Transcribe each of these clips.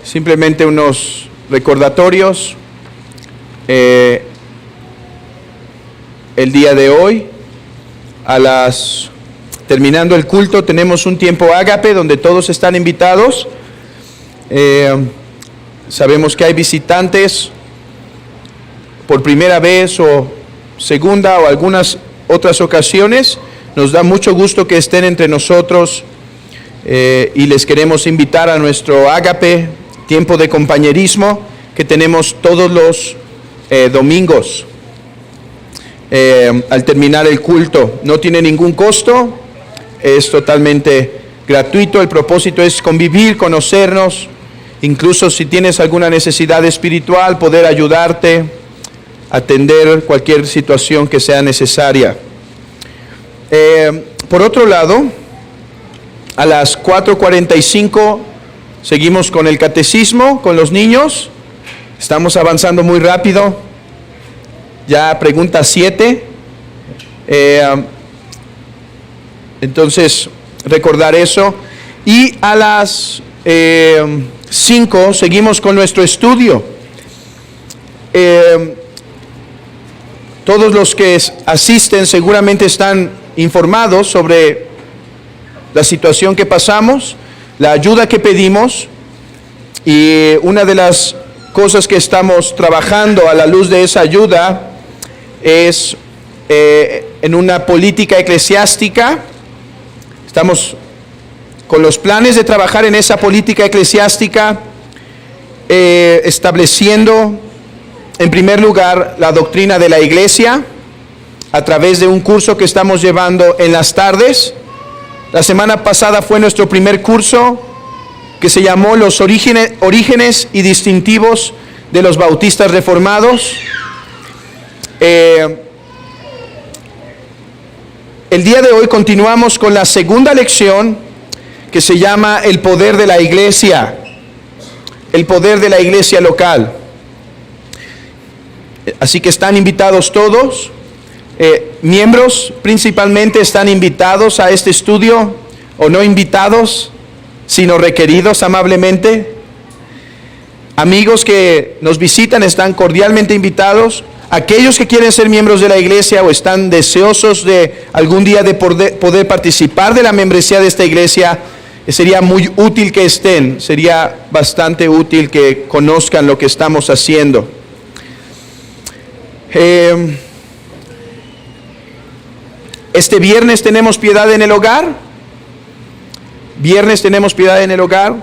Simplemente unos recordatorios. El día de hoy, terminando el culto, tenemos un tiempo ágape donde todos están invitados. Sabemos que hay visitantes por primera vez o segunda o algunas otras ocasiones. Nos da mucho gusto que estén entre nosotros y les queremos invitar a nuestro ágape, tiempo de compañerismo que tenemos todos los domingos al terminar el culto. No tiene ningún costo, es totalmente gratuito. El propósito es convivir, conocernos, incluso si tienes alguna necesidad espiritual, poder ayudarte, atender cualquier situación que sea necesaria. Por otro lado, a las 4:45 seguimos con el catecismo, con los niños. Estamos avanzando muy rápido. Ya pregunta 7. Entonces, recordar eso. Y a las 5 seguimos con nuestro estudio. Todos los que asisten seguramente están informados sobre la situación que pasamos, la ayuda que pedimos, y una de las cosas que estamos trabajando a la luz de esa ayuda es en una política eclesiástica. Estamos con los planes de trabajar en esa política eclesiástica, estableciendo en primer lugar la doctrina de la iglesia a través de un curso que estamos llevando en las tardes. La semana pasada fue nuestro primer curso que se llamó Los orígenes y distintivos de los bautistas reformados. El día de hoy continuamos con la segunda lección que se llama El poder de la iglesia, el poder de la iglesia local. Así que están invitados todos. Miembros principalmente están invitados a este estudio, o no invitados, sino requeridos amablemente. Amigos que nos visitan están cordialmente invitados. Aquellos que quieren ser miembros de la iglesia o están deseosos de algún día de poder participar de la membresía de esta iglesia, sería muy útil que estén, sería bastante útil que conozcan lo que estamos haciendo. Este viernes tenemos piedad en el hogar. Viernes tenemos piedad en el hogar.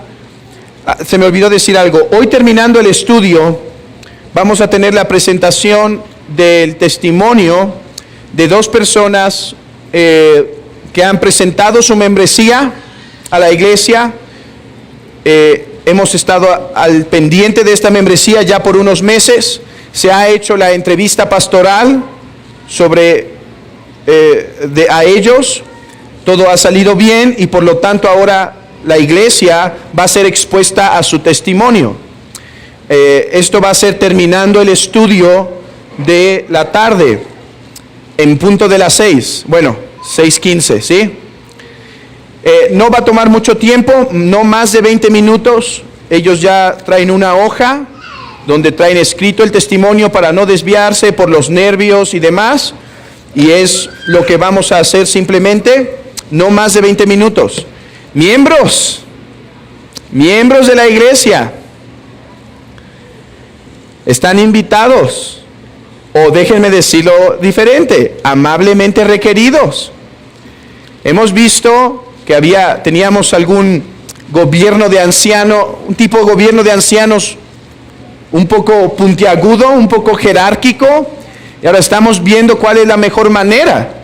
Se me olvidó decir algo. Hoy, terminando el estudio, vamos a tener la presentación del testimonio de dos personas que han presentado su membresía a la iglesia. Hemos estado al pendiente de esta membresía ya por unos meses. Se ha hecho la entrevista pastoral a ellos. Todo ha salido bien y por lo tanto ahora la iglesia va a ser expuesta a su testimonio. Esto va a ser terminando el estudio de la tarde, en punto de las 6. Bueno, 6:15, ¿sí? No va a tomar mucho tiempo, no más de 20 minutos. Ellos ya traen una hoja donde traen escrito el testimonio para no desviarse por los nervios y demás. Y es lo que vamos a hacer simplemente, no más de 20 minutos. Miembros de la iglesia, están invitados, o déjenme decirlo diferente, amablemente requeridos. Hemos visto que teníamos algún gobierno de ancianos, un tipo de gobierno de ancianos un poco puntiagudo, un poco jerárquico, y ahora estamos viendo cuál es la mejor manera.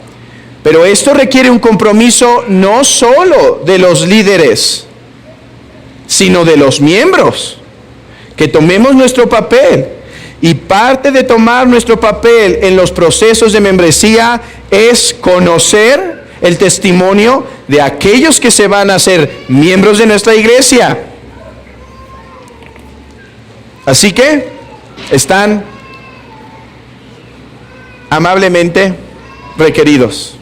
Pero esto requiere un compromiso no solo de los líderes, sino de los miembros, que tomemos nuestro papel. Y parte de tomar nuestro papel en los procesos de membresía es conocer el testimonio de aquellos que se van a ser miembros de nuestra iglesia. Así que están amablemente requeridos.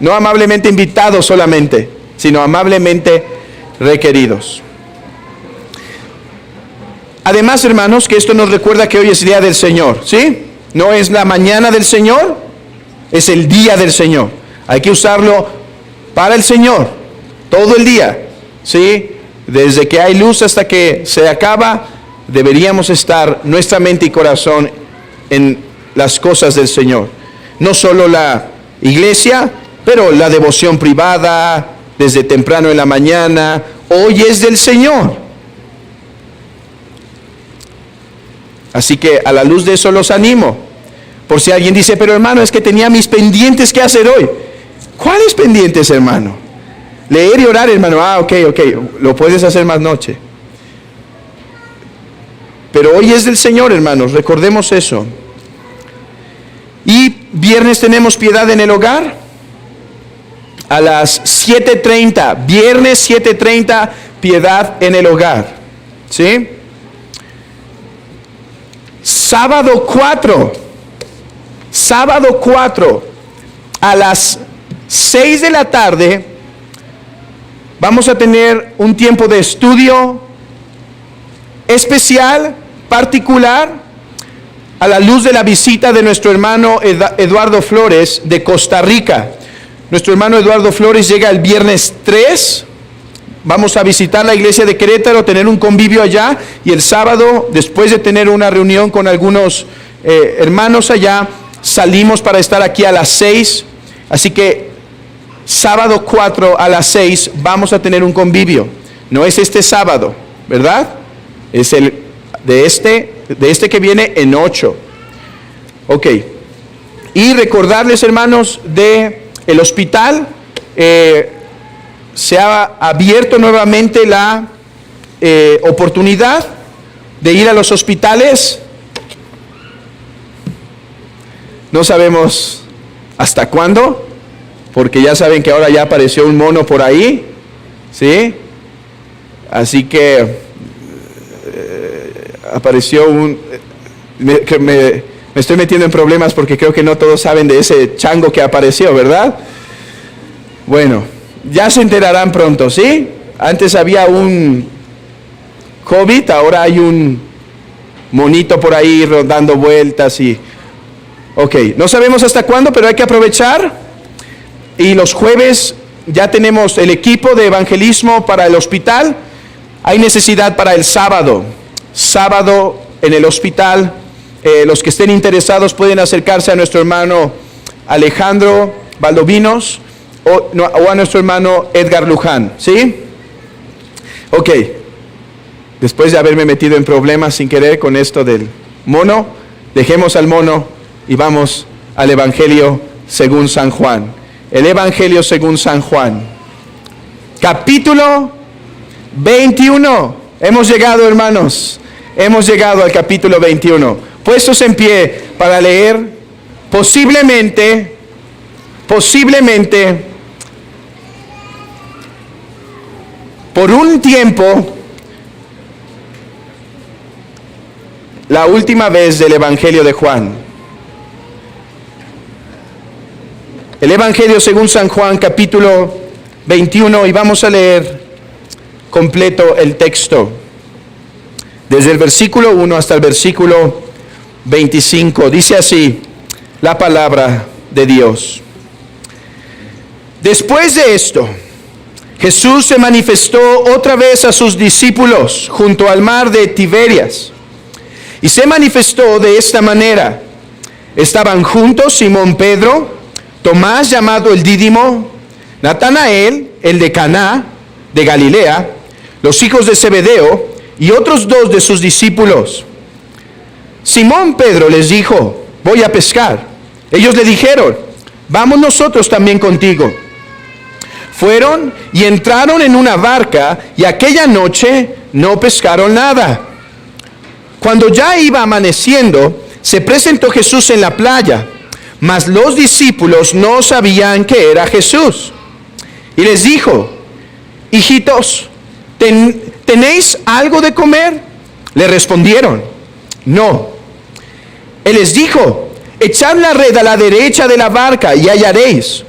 No amablemente invitados solamente, sino amablemente requeridos. Además, hermanos, que esto nos recuerda que hoy es día del Señor, ¿sí? No es la mañana del Señor, es el día del Señor. Hay que usarlo para el Señor, todo el día, ¿sí? Desde que hay luz hasta que se acaba, deberíamos estar nuestra mente y corazón en las cosas del Señor. No solo la iglesia, pero la devoción privada, desde temprano en la mañana, hoy es del Señor. Así que a la luz de eso los animo. Por si alguien dice, pero hermano, es que tenía mis pendientes que hacer hoy. ¿Cuáles pendientes, hermano? Leer y orar, hermano. Ok, lo puedes hacer más noche. Pero hoy es del Señor, hermanos, recordemos eso. Y viernes tenemos piedad en el hogar. A las 7:30, viernes 7:30, piedad en el hogar. ¿Sí? Sábado 4, a las 6 de la tarde, vamos a tener un tiempo de estudio especial, particular, a la luz de la visita de nuestro hermano Eduardo Flores de Costa Rica. Nuestro hermano Eduardo Flores llega el viernes 3. Vamos a visitar la iglesia de Querétaro, tener un convivio allá, y el sábado, después de tener una reunión con algunos hermanos allá, salimos para estar aquí a las 6. Así que sábado 4 a las 6 vamos a tener un convivio. No es este sábado, ¿verdad? Es el de este que viene en 8. Ok. Y recordarles, hermanos, de el hospital. Se ha abierto nuevamente la oportunidad de ir a los hospitales. No sabemos hasta cuándo, porque ya saben que ahora ya apareció un mono por ahí, ¿sí? Así que apareció me estoy metiendo en problemas porque creo que no todos saben de ese chango que apareció, ¿verdad? Bueno, ya se enterarán pronto, ¿sí? Antes había un COVID, ahora hay un monito por ahí dando vueltas y... Ok, no sabemos hasta cuándo, pero hay que aprovechar. Y los jueves ya tenemos el equipo de evangelismo para el hospital. Hay necesidad para el sábado. Sábado en el hospital. Los que estén interesados pueden acercarse a nuestro hermano Alejandro Valdovinos o a nuestro hermano Edgar Luján, ¿sí? Ok, después de haberme metido en problemas sin querer con esto del mono, dejemos al mono y vamos al Evangelio según San Juan. El Evangelio según San Juan, capítulo 21. Hemos llegado, hermanos, hemos llegado al capítulo 21. Puestos en pie para leer posiblemente, por un tiempo, la última vez del Evangelio de Juan. El Evangelio según San Juan, capítulo 21, y vamos a leer completo el texto, desde el versículo 1 hasta el versículo 25. Dice así la palabra de Dios. Después de esto, Jesús se manifestó otra vez a sus discípulos junto al mar de Tiberias. Y se manifestó de esta manera. Estaban juntos Simón Pedro, Tomás llamado el Dídimo, Natanael, el de Caná de Galilea, los hijos de Zebedeo y otros dos de sus discípulos. Simón Pedro les dijo: voy a pescar. Ellos le dijeron: vamos nosotros también contigo. Fueron y entraron en una barca, y aquella noche no pescaron nada. Cuando ya iba amaneciendo, se presentó Jesús en la playa, mas los discípulos no sabían que era Jesús. Y les dijo: hijitos, ¿tenéis algo de comer? Le respondieron: no. Él les dijo: echad la red a la derecha de la barca y hallaréis.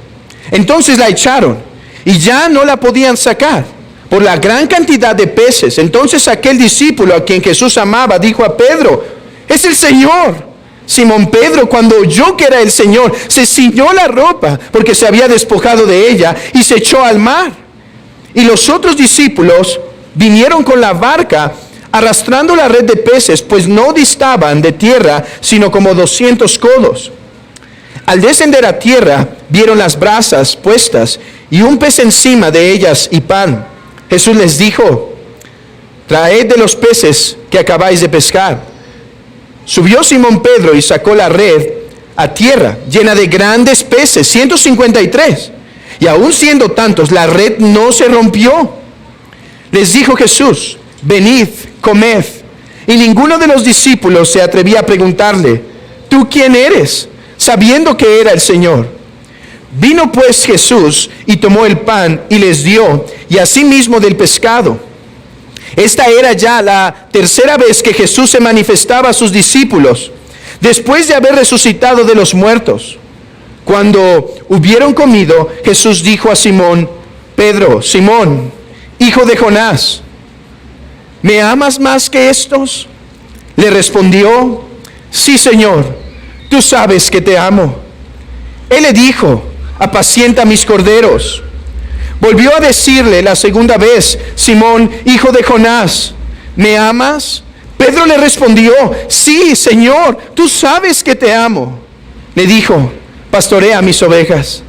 Entonces la echaron, y ya no la podían sacar, por la gran cantidad de peces. Entonces aquel discípulo a quien Jesús amaba dijo a Pedro: es el Señor. Simón Pedro, cuando oyó que era el Señor, se ciñó la ropa porque se había despojado de ella y se echó al mar. Y los otros discípulos vinieron con la barca arrastrando la red de peces, pues no distaban de tierra sino como 200 codos. Al descender a tierra, vieron las brasas puestas y un pez encima de ellas y pan. Jesús les dijo: traed de los peces que acabáis de pescar. Subió Simón Pedro y sacó la red a tierra, llena de grandes peces, 153. Y aun siendo tantos, la red no se rompió. Les dijo Jesús: venid, comed. Y ninguno de los discípulos se atrevía a preguntarle: ¿tú quién eres?, sabiendo que era el Señor. Vino pues Jesús y tomó el pan y les dio, y asimismo del pescado. Esta era ya la tercera vez que Jesús se manifestaba a sus discípulos, después de haber resucitado de los muertos. Cuando hubieron comido, Jesús dijo a Simón Pedro: Simón, hijo de Jonás, ¿me amas más que estos? Le respondió: sí, Señor, tú sabes que te amo. Él le dijo: apacienta mis corderos. Volvió a decirle la segunda vez: Simón, hijo de Jonás, ¿me amas? Pedro le respondió: sí, Señor, tú sabes que te amo. Le dijo: pastorea mis ovejas.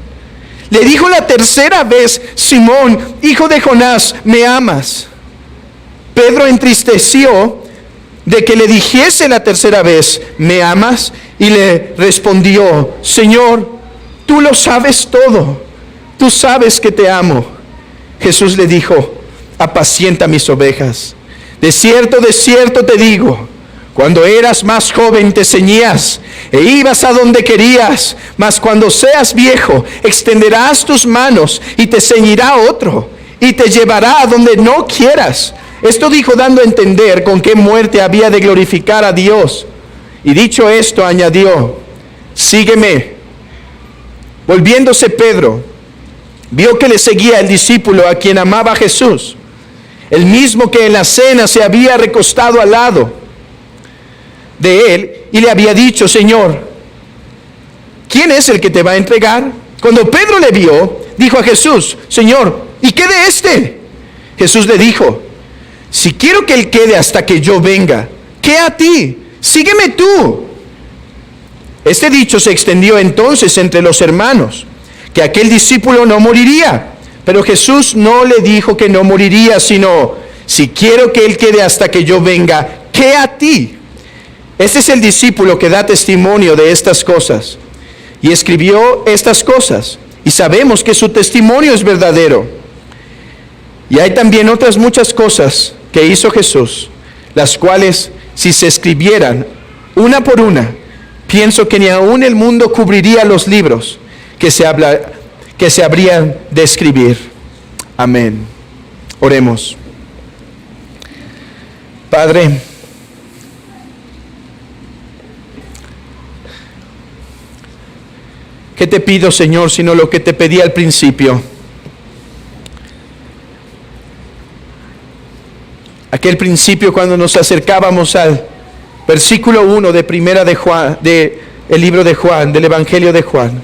Le dijo la tercera vez: Simón, hijo de Jonás, ¿me amas? Pedro entristeció de que le dijese la tercera vez: ¿me amas? Y le respondió: Señor, tú lo sabes todo. Tú sabes que te amo. Jesús le dijo: apacienta mis ovejas. De cierto te digo, cuando eras más joven te ceñías e ibas a donde querías, mas cuando seas viejo extenderás tus manos y te ceñirá otro y te llevará a donde no quieras. Esto dijo dando a entender con qué muerte había de glorificar a Dios. Y dicho esto añadió: sígueme. Volviéndose Pedro, vio que le seguía el discípulo a quien amaba Jesús, el mismo que en la cena se había recostado al lado de él, y le había dicho: Señor, ¿quién es el que te va a entregar? Cuando Pedro le vio, dijo a Jesús: Señor, ¿y qué de este? Jesús le dijo: si quiero que él quede hasta que yo venga, ¿qué a ti? Sígueme tú. Este dicho se extendió entonces entre los hermanos, que aquel discípulo no moriría. Pero Jesús no le dijo que no moriría, sino: si quiero que él quede hasta que yo venga, ¿qué a ti? Este es el discípulo que da testimonio de estas cosas y escribió estas cosas, y sabemos que su testimonio es verdadero. Y hay también otras muchas cosas que hizo Jesús, las cuales, si se escribieran una por una, pienso que ni aún el mundo cubriría los libros que se habrían de escribir. Amén. Oremos. Padre, ¿qué te pido, Señor, sino lo que te pedí al principio? Aquel principio cuando nos acercábamos al versículo 1 de primera de Juan, del libro de Juan, del Evangelio de Juan.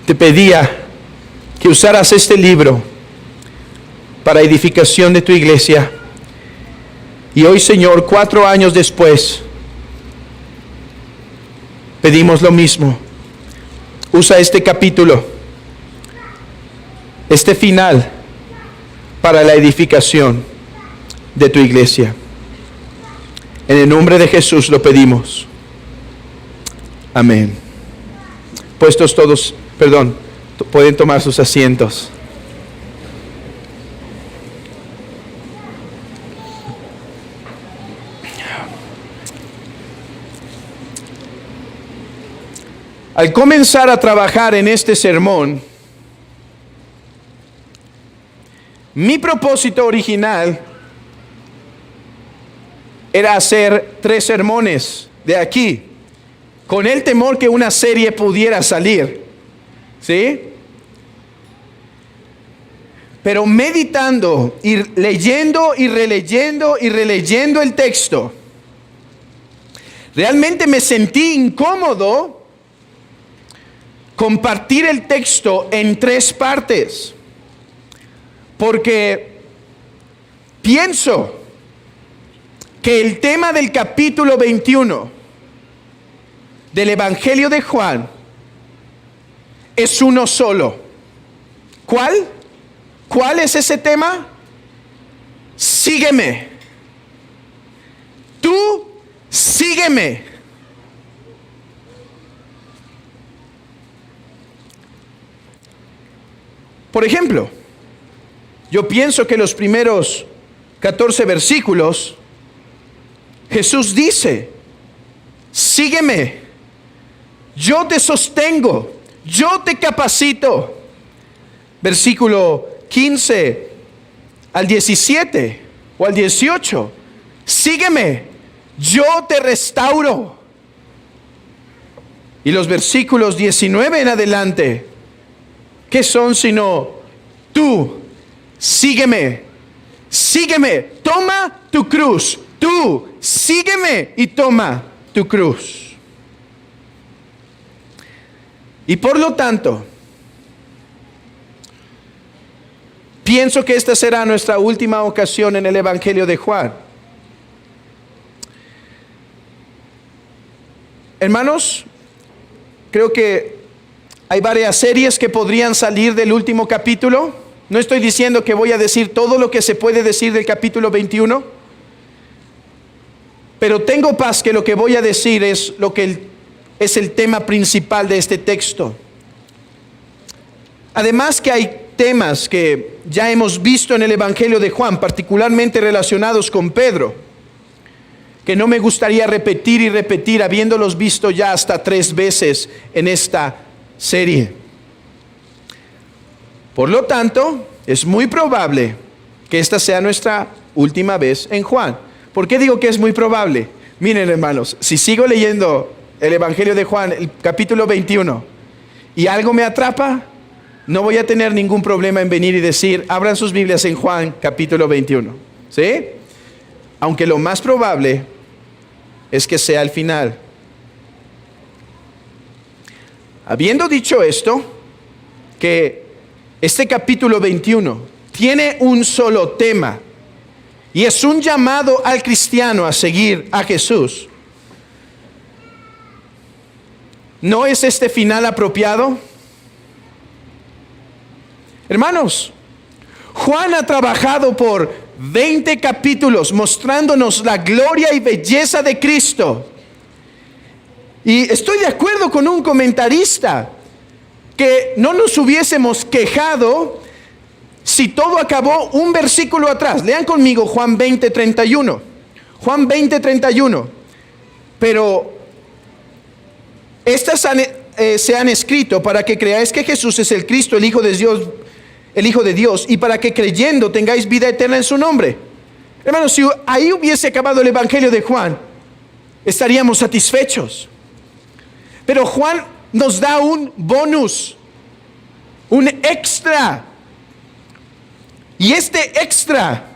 Te pedía que usaras este libro para edificación de tu iglesia. Y hoy, Señor, 4 años después, pedimos lo mismo. Usa este capítulo, este final, para la edificación de tu iglesia. En el nombre de Jesús lo pedimos. Amén. Puestos todos, pueden tomar sus asientos. Al comenzar a trabajar en este sermón, mi propósito original era hacer 3 sermones de aquí, con el temor que una serie pudiera salir, ¿sí? Pero meditando y leyendo y releyendo el texto, realmente me sentí incómodo compartir el texto en 3 partes. Porque pienso que el tema del capítulo 21 del Evangelio de Juan es uno solo. ¿Cuál? ¿Cuál es ese tema? Sígueme. Tú sígueme. Por ejemplo, yo pienso que los primeros 14 versículos, Jesús dice, sígueme, yo te sostengo, yo te capacito. Versículo 15 al 17 o al 18, sígueme, yo te restauro. Y los versículos 19 en adelante, ¿qué son sino tú sígueme, sígueme, toma tu cruz, tú sígueme y toma tu cruz? Y por lo tanto, pienso que esta será nuestra última ocasión en el Evangelio de Juan. Hermanos, creo que hay varias series que podrían salir del último capítulo. No estoy diciendo que voy a decir todo lo que se puede decir del capítulo 21, pero tengo paz que lo que voy a decir es lo que es el tema principal de este texto. Además que hay temas que ya hemos visto en el Evangelio de Juan, particularmente relacionados con Pedro, que no me gustaría repetir y repetir, habiéndolos visto ya hasta 3 veces en esta serie. Por lo tanto, es muy probable que esta sea nuestra última vez en Juan. ¿Por qué digo que es muy probable? Miren, hermanos, si sigo leyendo el Evangelio de Juan, el capítulo 21, y algo me atrapa, no voy a tener ningún problema en venir y decir, abran sus Biblias en Juan capítulo 21, ¿sí? Aunque lo más probable es que sea el final. Habiendo dicho esto, que este capítulo 21 tiene un solo tema, y es un llamado al cristiano a seguir a Jesús. ¿No es este final apropiado? Hermanos, Juan ha trabajado por 20 capítulos mostrándonos la gloria y belleza de Cristo. Y estoy de acuerdo con un comentarista que no nos hubiésemos quejado si todo acabó un versículo atrás. Lean conmigo Juan 20:31. Juan 20:31. Pero estas se han escrito para que creáis que Jesús es el Cristo, el Hijo de Dios, y para que creyendo tengáis vida eterna en su nombre. Hermanos, si ahí hubiese acabado el Evangelio de Juan, estaríamos satisfechos. Pero Juan nos da un bonus, un extra. Y este extra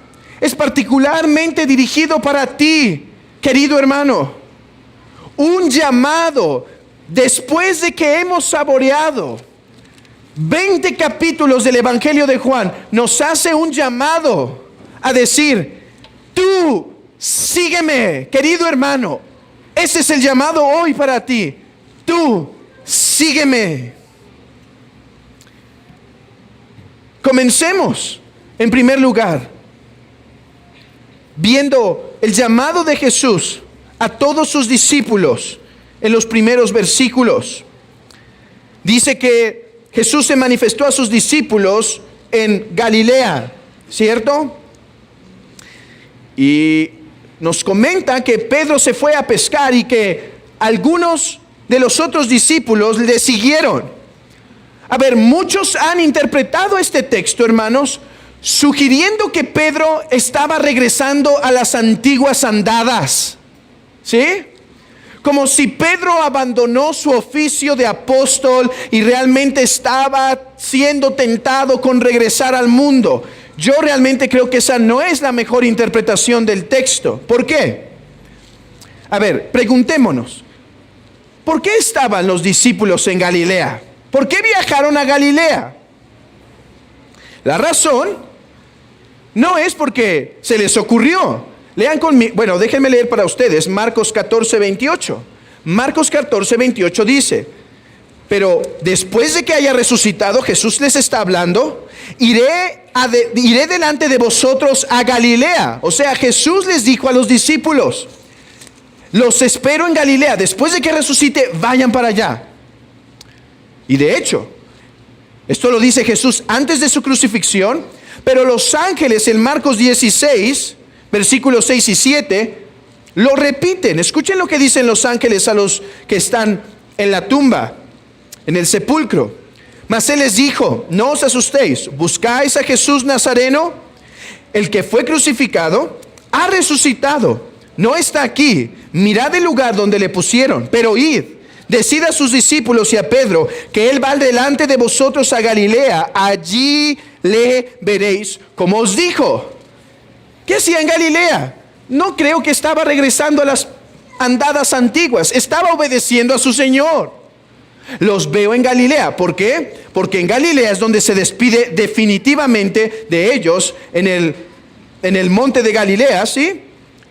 es particularmente dirigido para ti, querido hermano. Un llamado después de que hemos saboreado 20 capítulos del Evangelio de Juan, nos hace un llamado a decir, tú sígueme, querido hermano. Ese es el llamado hoy para ti. Tú sígueme. Comencemos, en primer lugar, viendo el llamado de Jesús a todos sus discípulos en los primeros versículos. Dice que Jesús se manifestó a sus discípulos en Galilea, ¿cierto? Y nos comenta que Pedro se fue a pescar y que algunos de los otros discípulos le siguieron. A ver, muchos han interpretado este texto, hermanos, sugiriendo que Pedro estaba regresando a las antiguas andadas, ¿sí? como si Pedro abandonó su oficio de apóstol y realmente estaba siendo tentado con regresar al mundo. Yo realmente creo que esa no es la mejor interpretación del texto. ¿Por qué? A ver, preguntémonos, ¿por qué estaban los discípulos en Galilea? ¿Por qué viajaron a Galilea? La razón no es porque se les ocurrió. Lean conmigo, bueno, déjenme leer para ustedes Marcos 14, 28. Marcos 14, 28 dice: pero después de que haya resucitado, Jesús les está hablando, iré delante de vosotros a Galilea. O sea, Jesús les dijo a los discípulos: los espero en Galilea, después de que resucite, vayan para allá. Y de hecho, esto lo dice Jesús antes de su crucifixión, pero los ángeles en Marcos 16, versículos 6 y 7, lo repiten. Escuchen lo que dicen los ángeles a los que están en la tumba, en el sepulcro. Mas él les dijo: no os asustéis, buscáis a Jesús Nazareno, el que fue crucificado, ha resucitado, no está aquí. Mirad el lugar donde le pusieron, pero id, decid a sus discípulos y a Pedro que él va delante de vosotros a Galilea, allí le veréis como os dijo. ¿Qué hacía en Galilea? No creo que estaba regresando a las andadas antiguas, estaba obedeciendo a su Señor. Los veo en Galilea. ¿Por qué? Porque en Galilea es donde se despide definitivamente de ellos en el monte de Galilea, ¿sí?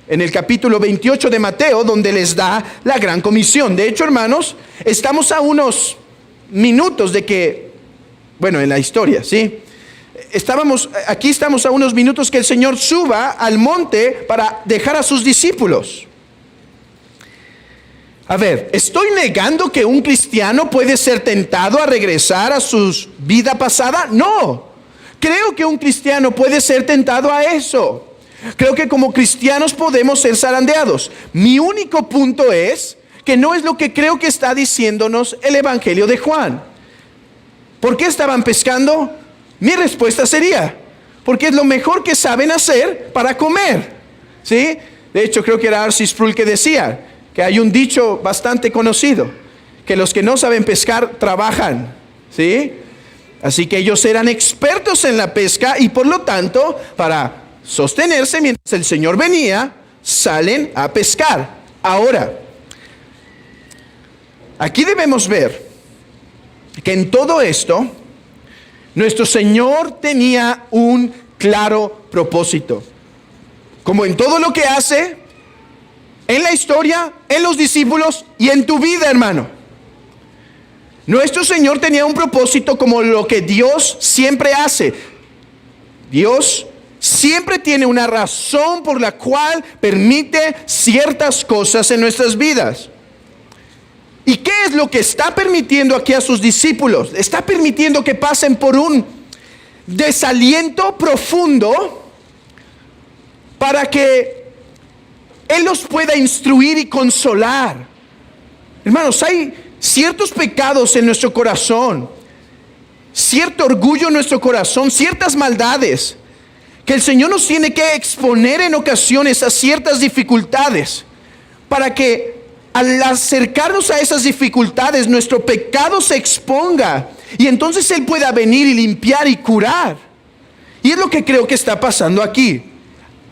En el capítulo 28 de Mateo, donde les da la gran comisión. De hecho, hermanos, estamos a unos minutos de que, bueno, en la historia, ¿sí? Aquí estamos a unos minutos que el Señor suba al monte para dejar a sus discípulos. A ver, ¿estoy negando que un cristiano puede ser tentado a regresar a su vida pasada? No. Creo que un cristiano puede ser tentado a eso. Creo que como cristianos podemos ser zarandeados. Mi único punto es que no es lo que creo que está diciéndonos el Evangelio de Juan. ¿Por qué estaban pescando? Mi respuesta sería: porque es lo mejor que saben hacer para comer, ¿sí? De hecho, creo que era R.C. Sproul que decía que hay un dicho bastante conocido, que los que no saben pescar trabajan, ¿sí? Así que ellos eran expertos en la pesca y por lo tanto, para sostenerse mientras el Señor venía, salen a pescar. Ahora, aquí debemos ver que en todo esto, nuestro Señor tenía un claro propósito. Como en todo lo que hace, en la historia, en los discípulos y en tu vida, hermano. Nuestro Señor tenía un propósito como lo que Dios siempre hace. Dios siempre tiene una razón por la cual permite ciertas cosas en nuestras vidas. ¿Y qué es lo que está permitiendo aquí a sus discípulos? Está permitiendo que pasen por un desaliento profundo para que Él los pueda instruir y consolar. Hermanos, hay ciertos pecados en nuestro corazón, cierto orgullo en nuestro corazón, ciertas maldades que el Señor nos tiene que exponer en ocasiones a ciertas dificultades para que al acercarnos a esas dificultades nuestro pecado se exponga y entonces Él pueda venir y limpiar y curar. Y es lo que creo que está pasando aquí.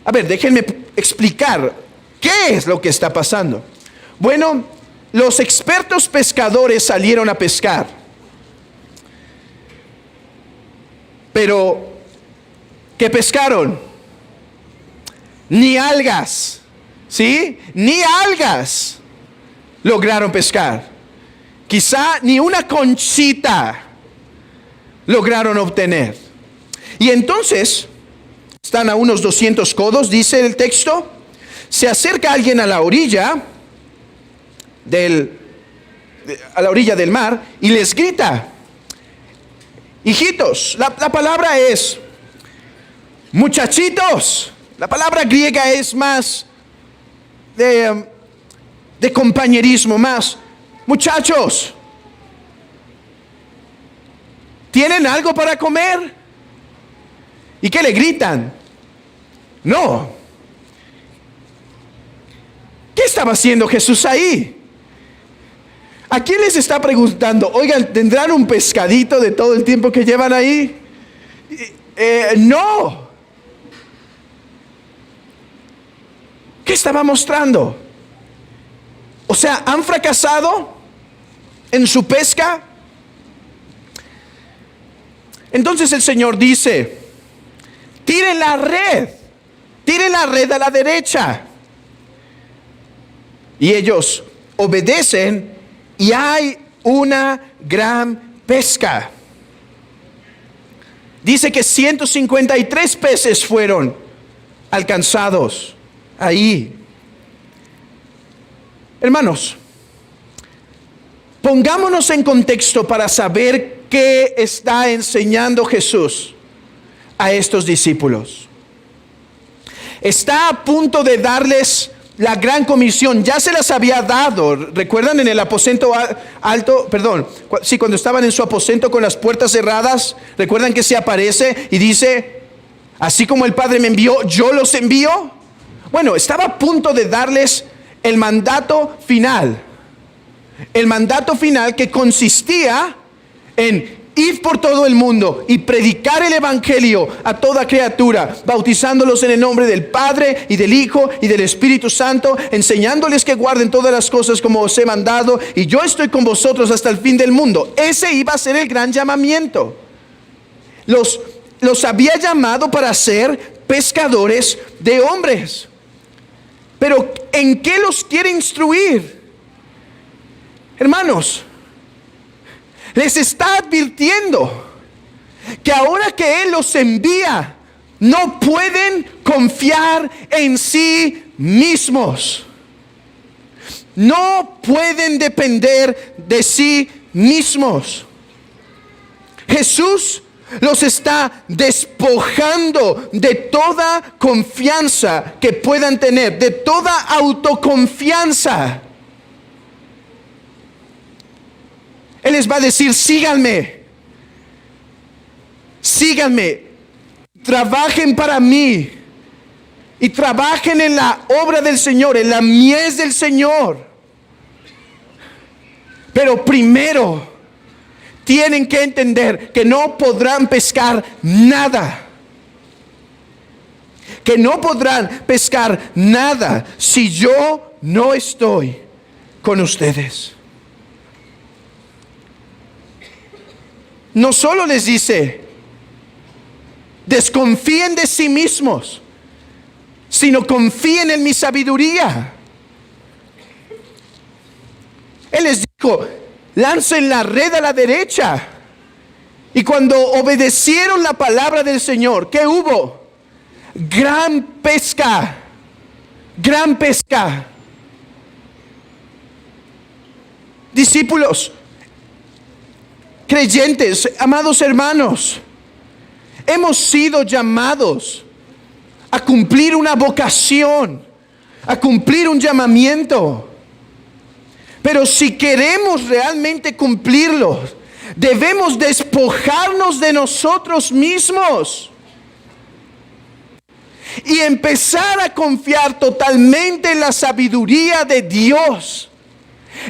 A ver, déjenme explicar qué es lo que está pasando. Bueno, los expertos pescadores salieron a pescar, pero ¿qué pescaron? Ni algas, ¿sí? Ni algas lograron pescar. Quizá ni una conchita lograron obtener. Y entonces, están a unos 200 codos, dice el texto. Se acerca alguien a la orilla del mar y les grita: hijitos, la palabra es muchachitos. La palabra griega es más de compañerismo, más muchachos, ¿tienen algo para comer? ¿Y qué le gritan? No. ¿Qué estaba haciendo Jesús ahí? ¿A quién les está preguntando? Oigan, ¿tendrán un pescadito de todo el tiempo que llevan ahí? No. ¿Qué estaba mostrando? O sea, ¿han fracasado en su pesca? Entonces el Señor dice, tiren la red a la derecha. Y ellos obedecen y hay una gran pesca. Dice que 153 peces fueron alcanzados ahí. Hermanos, pongámonos en contexto para saber qué está enseñando Jesús a estos discípulos. Está a punto de darles la gran comisión. Ya se las había dado. ¿Recuerdan en el aposento alto? Sí, cuando estaban en su aposento con las puertas cerradas. ¿Recuerdan que se aparece y dice, así como el Padre me envió, yo los envío? Bueno, estaba a punto de darles el mandato final. El mandato final que consistía en ir por todo el mundo y predicar el evangelio a toda criatura, bautizándolos en el nombre del Padre y del Hijo y del Espíritu Santo, enseñándoles que guarden todas las cosas como os he mandado, y yo estoy con vosotros hasta el fin del mundo. Ese iba a ser el gran llamamiento. Los había llamado para ser pescadores de hombres. Pero ¿en qué los quiere instruir? Hermanos, les está advirtiendo que ahora que Él los envía, no pueden confiar en sí mismos. No pueden depender de sí mismos. Jesús los está despojando de toda confianza que puedan tener, de toda autoconfianza. Él les va a decir, síganme, trabajen para mí y trabajen en la obra del Señor, en la mies del Señor. Pero primero tienen que entender que no podrán pescar nada. Que no podrán pescar nada si yo no estoy con ustedes. No solo les dice, desconfíen de sí mismos, sino confíen en mi sabiduría. Él les dijo, lancen la red a la derecha. Y cuando obedecieron la palabra del Señor, ¿qué hubo? Gran pesca. Discípulos, creyentes, amados hermanos, hemos sido llamados a cumplir una vocación, a cumplir un llamamiento. Pero si queremos realmente cumplirlo, debemos despojarnos de nosotros mismos y empezar a confiar totalmente en la sabiduría de Dios,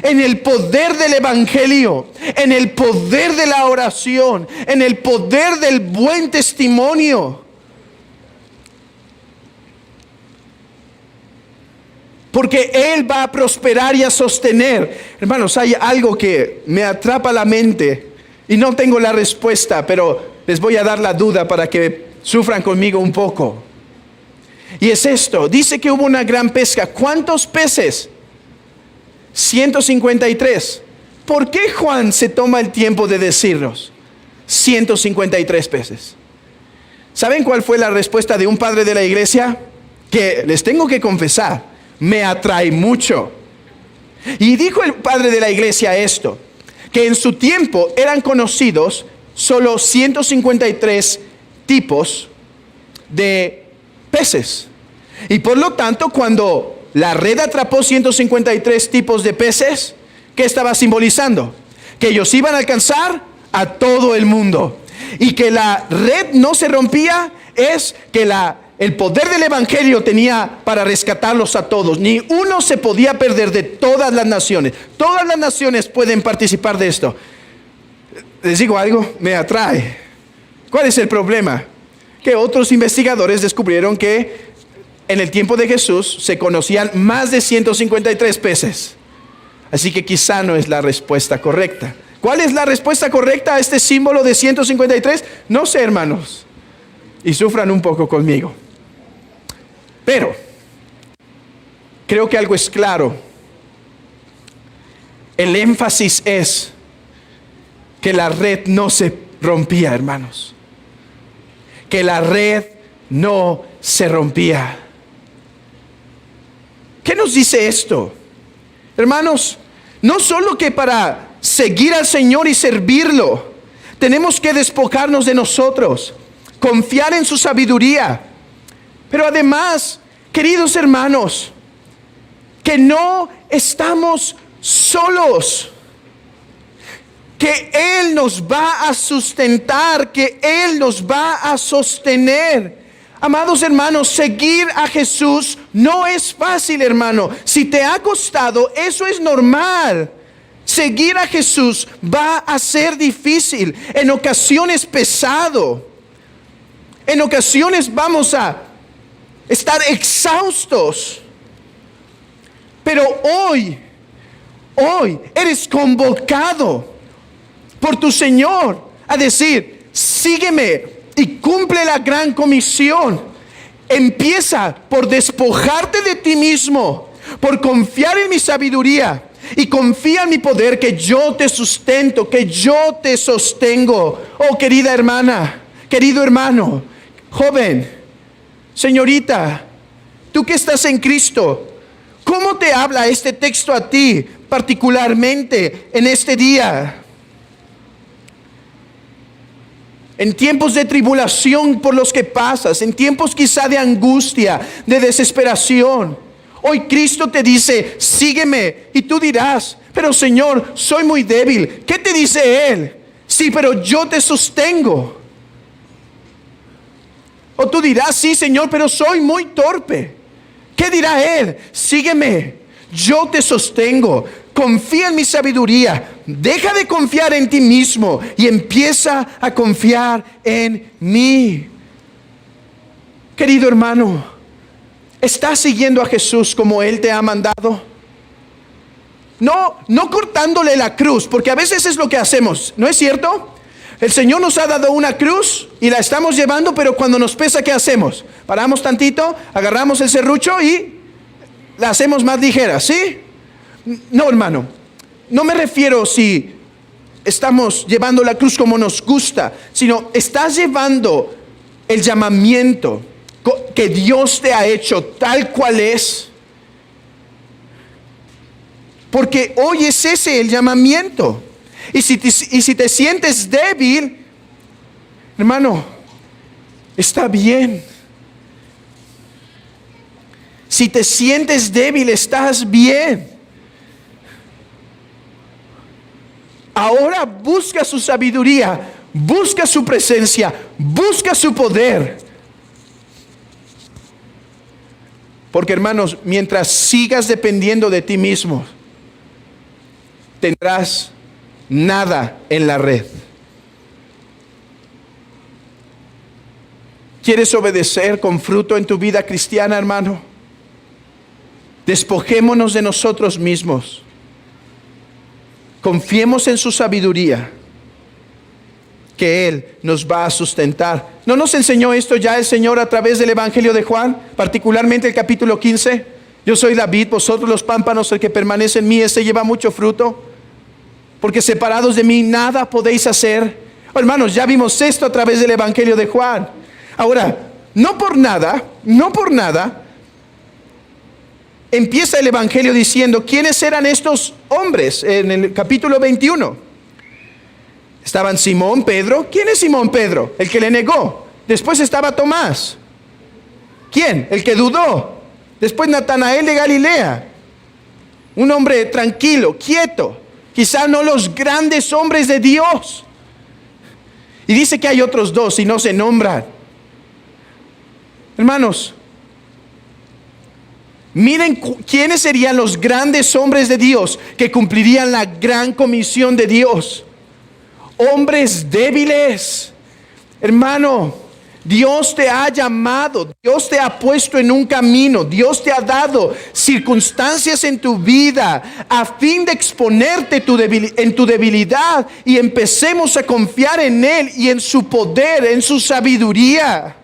en el poder del evangelio, en el poder de la oración, en el poder del buen testimonio. Porque Él va a prosperar y a sostener. Hermanos, hay algo que me atrapa la mente y no tengo la respuesta, pero les voy a dar la duda para que sufran conmigo un poco. Y es esto, dice que hubo una gran pesca. ¿Cuántos peces? 153. ¿Por qué Juan se toma el tiempo de decirlos? 153 peces. ¿Saben cuál fue la respuesta de un padre de la iglesia? Que les tengo que confesar, me atrae mucho. Y dijo el padre de la iglesia esto, que en su tiempo eran conocidos solo 153 tipos de peces. Y por lo tanto, cuando la red atrapó 153 tipos de peces, ¿qué estaba simbolizando? Que ellos iban a alcanzar a todo el mundo. Y que la red no se rompía, es que el poder del evangelio tenía para rescatarlos a todos. Ni uno se podía perder de todas las naciones. Todas las naciones pueden participar de esto. Les digo algo, me atrae. ¿Cuál es el problema? Que otros investigadores descubrieron que en el tiempo de Jesús se conocían más de 153 peces. Así que quizá no es la respuesta correcta. ¿Cuál es la respuesta correcta a este símbolo de 153? No sé, hermanos. Y sufran un poco conmigo. Pero creo que algo es claro. El énfasis es que la red no se rompía, hermanos. Que la red no se rompía. ¿Qué nos dice esto? Hermanos, no solo que para seguir al Señor y servirlo, tenemos que despojarnos de nosotros, confiar en su sabiduría. Pero además, queridos hermanos, que no estamos solos. Que Él nos va a sustentar, que Él nos va a sostener. Amados hermanos, seguir a Jesús no es fácil, hermano. Si te ha costado, eso es normal. Seguir a Jesús va a ser difícil, en ocasiones pesado. En ocasiones vamos a estar exhaustos. Pero hoy eres convocado por tu Señor a decir: sígueme y cumple la gran comisión. Empieza por despojarte de ti mismo, por confiar en mi sabiduría y confía en mi poder, que yo te sustento, que yo te sostengo. Oh, querida hermana, querido hermano, joven, señorita, tú que estás en Cristo, ¿cómo te habla este texto a ti particularmente en este día? En tiempos de tribulación por los que pasas, en tiempos quizá de angustia, de desesperación, hoy Cristo te dice: sígueme. Y tú dirás: pero Señor, soy muy débil. ¿Qué te dice Él? Sí, pero yo te sostengo. O tú dirás: sí, Señor, pero soy muy torpe. ¿Qué dirá Él? Sígueme, yo te sostengo. Confía en mi sabiduría. Deja de confiar en ti mismo y empieza a confiar en mí. Querido hermano, ¿estás siguiendo a Jesús como Él te ha mandado? No cortándole la cruz, porque a veces es lo que hacemos, ¿no es cierto? El Señor nos ha dado una cruz y la estamos llevando, pero cuando nos pesa, ¿qué hacemos? Paramos tantito, agarramos el serrucho y la hacemos más ligera, ¿sí? No, hermano, no me refiero si estamos llevando la cruz como nos gusta, sino estás llevando el llamamiento que Dios te ha hecho tal cual es. Porque hoy es ese el llamamiento. Y si te sientes débil, hermano, está bien. Si te sientes débil, estás bien. Ahora busca su sabiduría, busca su presencia, busca su poder. Porque, hermanos, mientras sigas dependiendo de ti mismo, tendrás nada en la red. ¿Quieres obedecer con fruto en tu vida cristiana, hermano? Despojémonos de nosotros mismos. Confiemos en su sabiduría, que Él nos va a sustentar. ¿No nos enseñó esto ya el Señor a través del Evangelio de Juan? Particularmente el capítulo 15. Yo soy la vid, vosotros los pámpanos, el que permanece en mí, ese lleva mucho fruto. Porque separados de mí nada podéis hacer. Oh, hermanos, ya vimos esto a través del Evangelio de Juan. Ahora, no por nada, empieza el Evangelio diciendo: ¿quiénes eran estos hombres? En el capítulo 21. Estaban Simón, Pedro. ¿Quién es Simón Pedro? El que le negó. Después estaba Tomás. ¿Quién? El que dudó. Después Natanael de Galilea. Un hombre tranquilo, quieto. Quizá no los grandes hombres de Dios. Y dice que hay otros dos y no se nombran. Hermanos, miren quiénes serían los grandes hombres de Dios que cumplirían la gran comisión de Dios. Hombres débiles. Hermano, Dios te ha llamado, Dios te ha puesto en un camino, Dios te ha dado circunstancias en tu vida a fin de exponerte en tu debilidad, y empecemos a confiar en Él y en su poder, en su sabiduría.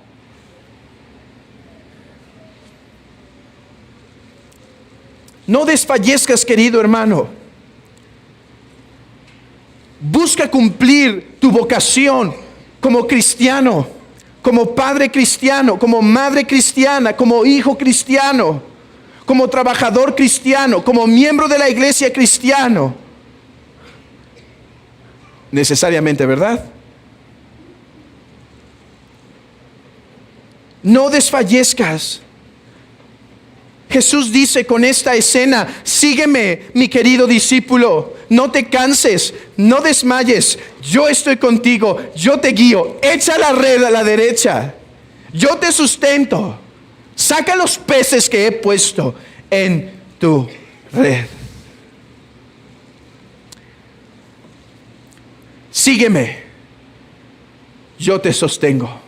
No desfallezcas, querido hermano. Busca cumplir tu vocación como cristiano, como padre cristiano, como madre cristiana, como hijo cristiano, como trabajador cristiano, como miembro de la iglesia cristiano. Necesariamente, ¿verdad? No desfallezcas. Jesús dice con esta escena: sígueme, mi querido discípulo, no te canses, no desmayes, yo estoy contigo, yo te guío, echa la red a la derecha, yo te sustento, saca los peces que he puesto en tu red. Sígueme, yo te sostengo.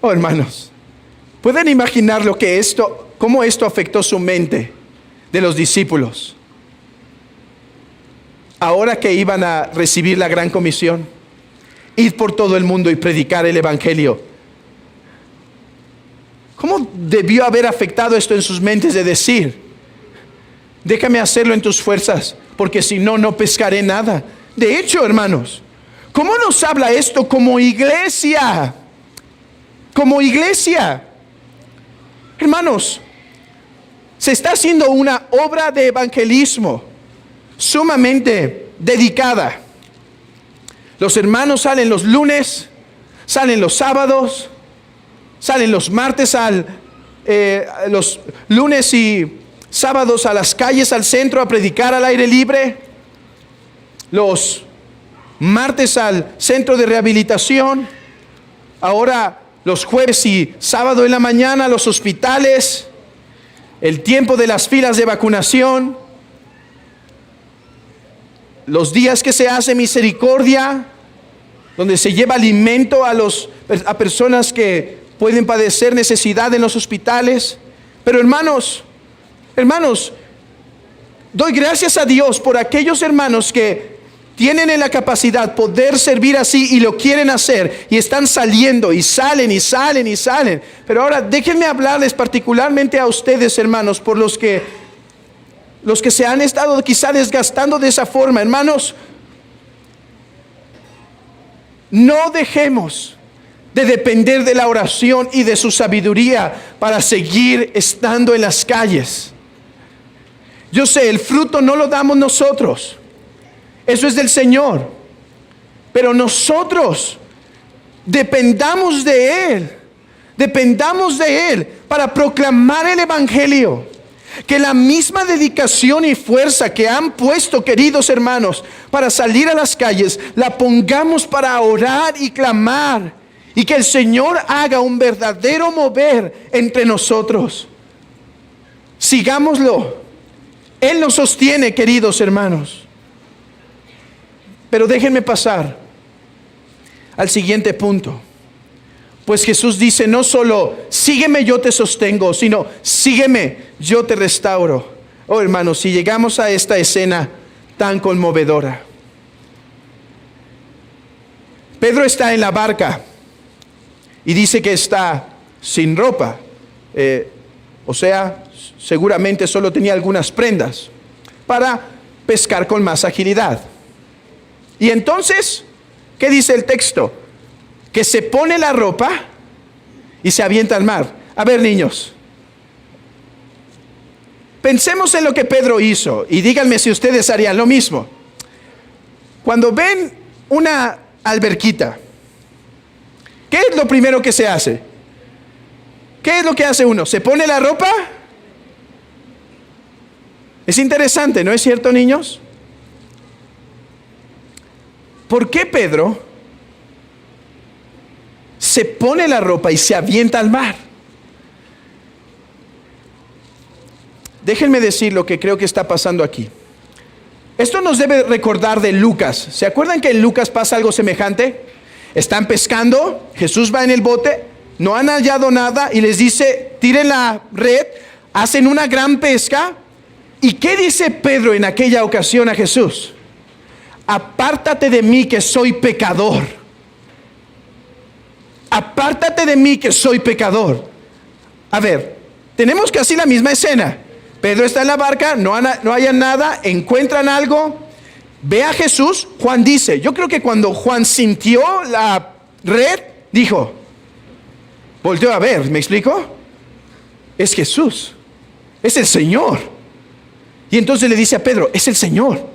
Oh, hermanos, ¿pueden imaginar cómo esto afectó su mente de los discípulos ahora que iban a recibir la gran comisión? Ir por todo el mundo y predicar el evangelio. ¿Cómo debió haber afectado esto en sus mentes de decir: déjame hacerlo en tus fuerzas, porque si no, no pescaré nada? De hecho, hermanos, ¿cómo nos habla esto como iglesia? Como iglesia, hermanos, se está haciendo una obra de evangelismo sumamente dedicada. Los hermanos salen los lunes, salen los sábados, salen los martes, los lunes y sábados a las calles, al centro, a predicar al aire libre. Los martes al centro de rehabilitación. Ahora los jueves y sábado en la mañana a los hospitales. El tiempo de las filas de vacunación, los días que se hace misericordia, donde se lleva alimento a personas que pueden padecer necesidad en los hospitales. Pero hermanos, doy gracias a Dios por aquellos hermanos que tienen en la capacidad poder servir así y lo quieren hacer, y están saliendo y salen y salen y salen. Pero ahora déjenme hablarles particularmente a ustedes, hermanos, por los que se han estado quizá desgastando de esa forma. Hermanos, no dejemos de depender de la oración y de su sabiduría para seguir estando en las calles. Yo sé, el fruto no lo damos nosotros, eso es del Señor, pero nosotros dependamos de Él para proclamar el evangelio. Que la misma dedicación y fuerza que han puesto, queridos hermanos, para salir a las calles, la pongamos para orar y clamar, y que el Señor haga un verdadero mover entre nosotros. Sigámoslo. Él nos sostiene, queridos hermanos. Pero déjenme pasar al siguiente punto. Pues Jesús dice no solo sígueme, yo te sostengo, sino sígueme, yo te restauro. Oh, hermanos, si llegamos a esta escena tan conmovedora. Pedro está en la barca y dice que está sin ropa. O sea, seguramente solo tenía algunas prendas para pescar con más agilidad. Y entonces, ¿qué dice el texto? Que se pone la ropa y se avienta al mar. A ver, niños, pensemos en lo que Pedro hizo y díganme si ustedes harían lo mismo. Cuando ven una alberquita, ¿qué es lo primero que se hace? ¿Qué es lo que hace uno? ¿Se pone la ropa? Es interesante, ¿no es cierto, niños? ¿Por qué Pedro se pone la ropa y se avienta al mar. Déjenme decir lo que creo que está pasando aquí. Esto nos debe recordar de Lucas. ¿Se acuerdan que en Lucas pasa algo semejante? Están pescando, Jesús va en el bote, no han hallado nada y les dice, tiren la red, hacen una gran pesca. ¿Y qué dice Pedro en aquella ocasión a Jesús? Apártate de mí que soy pecador. Apártate de mí que soy pecador. A ver, tenemos casi la misma escena. Pedro está en la barca, no hayan nada, encuentran algo, ve a Jesús. Juan dice, yo creo que cuando Juan sintió la red, dijo, volteó a ver, ¿me explico? Es Jesús, es el Señor. Y entonces le dice a Pedro, es el Señor.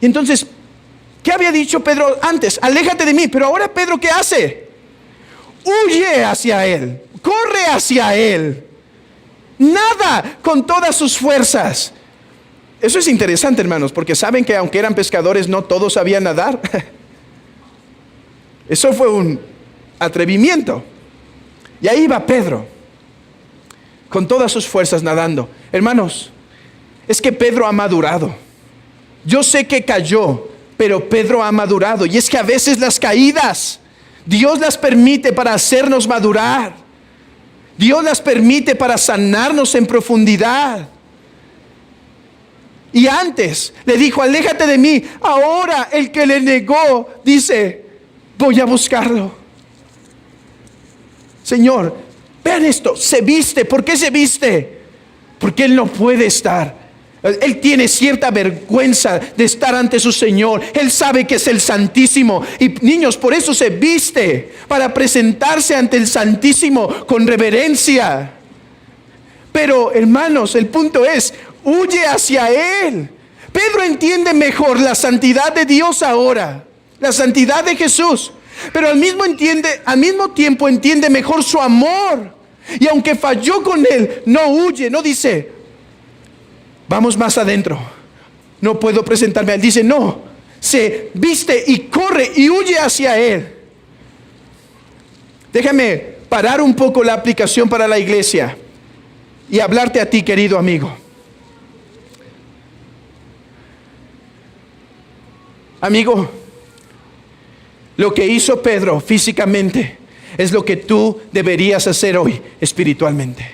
Y entonces, ¿qué había dicho Pedro antes? Aléjate de mí. Pero ahora Pedro, ¿qué hace? Huye hacia Él, corre hacia Él. Nada con todas sus fuerzas. Eso es interesante, hermanos, porque saben que aunque eran pescadores, no todos sabían nadar. Eso fue un atrevimiento. Y ahí va Pedro, con todas sus fuerzas nadando. Hermanos, es que Pedro ha madurado. Yo sé que cayó, pero Pedro ha madurado. Y es que a veces las caídas, Dios las permite para hacernos madurar. Dios las permite para sanarnos en profundidad. Y antes le dijo, aléjate de mí. Ahora el que le negó dice, voy a buscarlo. Señor, vean esto, se viste. ¿Por qué se viste? Porque Él no puede estar. Él tiene cierta vergüenza de estar ante su Señor. Él sabe que es el Santísimo. Y niños, por eso se viste, para presentarse ante el Santísimo con reverencia. Pero hermanos, el punto es, huye hacia Él. Pedro entiende mejor la santidad de Dios ahora, la santidad de Jesús. Pero al mismo tiempo entiende mejor su amor. Y aunque falló con Él, no huye, no dice, vamos más adentro, no puedo presentarme a Él. Dice, no, se viste y corre y huye hacia Él. Déjame parar un poco la aplicación para la iglesia y hablarte a ti, querido amigo. Amigo, lo que hizo Pedro físicamente es lo que tú deberías hacer hoy espiritualmente.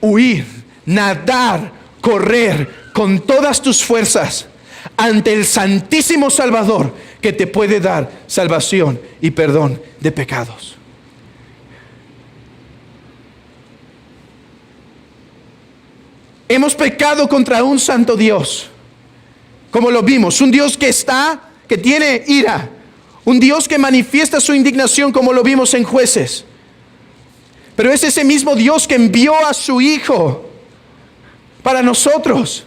Huir, nadar, correr con todas tus fuerzas ante el Santísimo Salvador que te puede dar salvación y perdón de pecados. Hemos pecado contra un santo Dios, como lo vimos, un Dios que tiene ira, un Dios que manifiesta su indignación, como lo vimos en Jueces. Pero es ese mismo Dios que envió a su Hijo para nosotros.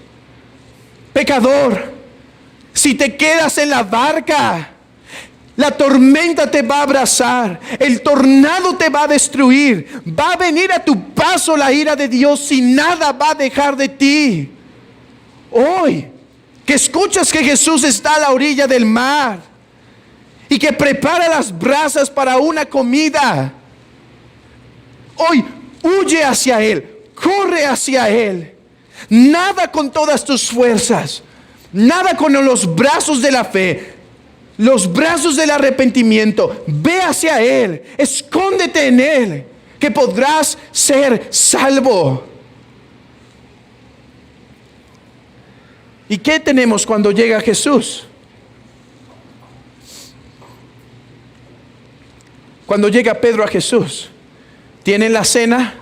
Pecador, si te quedas en la barca, la tormenta te va a abrazar, el tornado te va a destruir, va a venir a tu paso la ira de Dios y nada va a dejar de ti. Hoy, que escuchas que Jesús está a la orilla del mar y que prepara las brasas para una comida, hoy huye hacia Él, corre hacia Él. Nada con todas tus fuerzas, nada con los brazos de la fe, los brazos del arrepentimiento. Ve hacia Él, escóndete en Él, que podrás ser salvo. ¿Y qué tenemos cuando llega Jesús? Cuando llega Pedro a Jesús, ¿tienen la cena?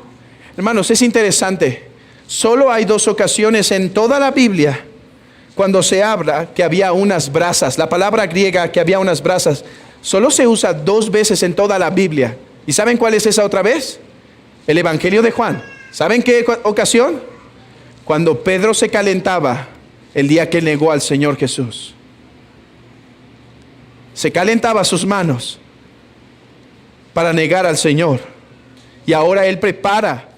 Hermanos, es interesante. Solo hay 2 ocasiones en toda la Biblia cuando se habla que había unas brasas. La palabra griega que había unas brasas solo se usa 2 veces en toda la Biblia. ¿Y saben cuál es esa otra vez? El Evangelio de Juan. ¿Saben qué ocasión? Cuando Pedro se calentaba el día que negó al Señor Jesús. Se calentaba sus manos para negar al Señor. Y ahora Él prepara